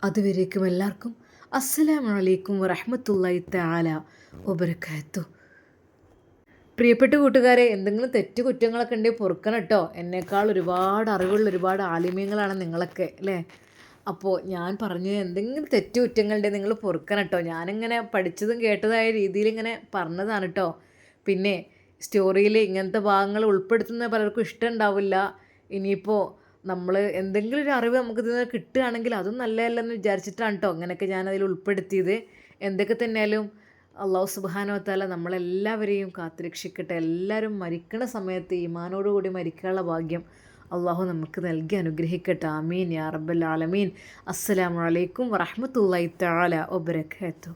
S1: അതുവരേക്കും എല്ലാവർക്കും അസ്സലാമു അലൈക്കും വറഹ്മത്തുള്ളാഹി തആല വബറകാതുഹു. പ്രിയപ്പെട്ട കൂട്ടുകാരെ, എന്തെങ്കിലും തെറ്റ് കുറ്റങ്ങളൊക്കെ ഉണ്ടെങ്കിൽ പൊറുക്കണം കേട്ടോ. എന്നേക്കാൾ ഒരുപാട് അറിവുള്ള ഒരുപാട് ആലിമ്യങ്ങളാണ് നിങ്ങളൊക്കെ അല്ലേ. അപ്പോൾ ഞാൻ പറഞ്ഞ എന്തെങ്കിലും തെറ്റ് കുറ്റങ്ങളുണ്ടെങ്കിൽ നിങ്ങൾ പൊറുക്കണം കേട്ടോ. ഞാനിങ്ങനെ പഠിച്ചതും കേട്ടതായ രീതിയിൽ ഇങ്ങനെ പറഞ്ഞതാണ് കേട്ടോ. പിന്നെ സ്റ്റോറിയിൽ ഇങ്ങനത്തെ ഭാഗങ്ങൾ ഉൾപ്പെടുത്തുന്ന പലർക്കും ഇഷ്ടമുണ്ടാവില്ല. ഇനിയിപ്പോൾ നമ്മൾ എന്തെങ്കിലും ഒരു അറിവ് നമുക്ക് ഇതിൽ നിന്ന് കിട്ടുകയാണെങ്കിൽ അതും നല്ലതല്ലെന്ന് വിചാരിച്ചിട്ടാണ് കേട്ടോ അങ്ങനെയൊക്കെ ഞാനതിൽ ഉൾപ്പെടുത്തിയത്. എന്തൊക്കെ തന്നെയാലും അള്ളാഹു സുബ്ഹാനഹു വ തആല നമ്മളെല്ലാവരെയും കാത്തുരക്ഷിക്കട്ടെ. എല്ലാവരും മരിക്കണ സമയത്ത് ഈമാനോടുകൂടി മരിക്കാനുള്ള ഭാഗ്യം അള്ളാഹു നമുക്ക് നൽകി അനുഗ്രഹിക്കട്ടെ. ആമീൻ യാ റബ്ബൽ ആലമീൻ. അസ്സലാമു അലൈക്കും വറഹ്മത്തുള്ളാഹി തആല വബറകാതുഹു.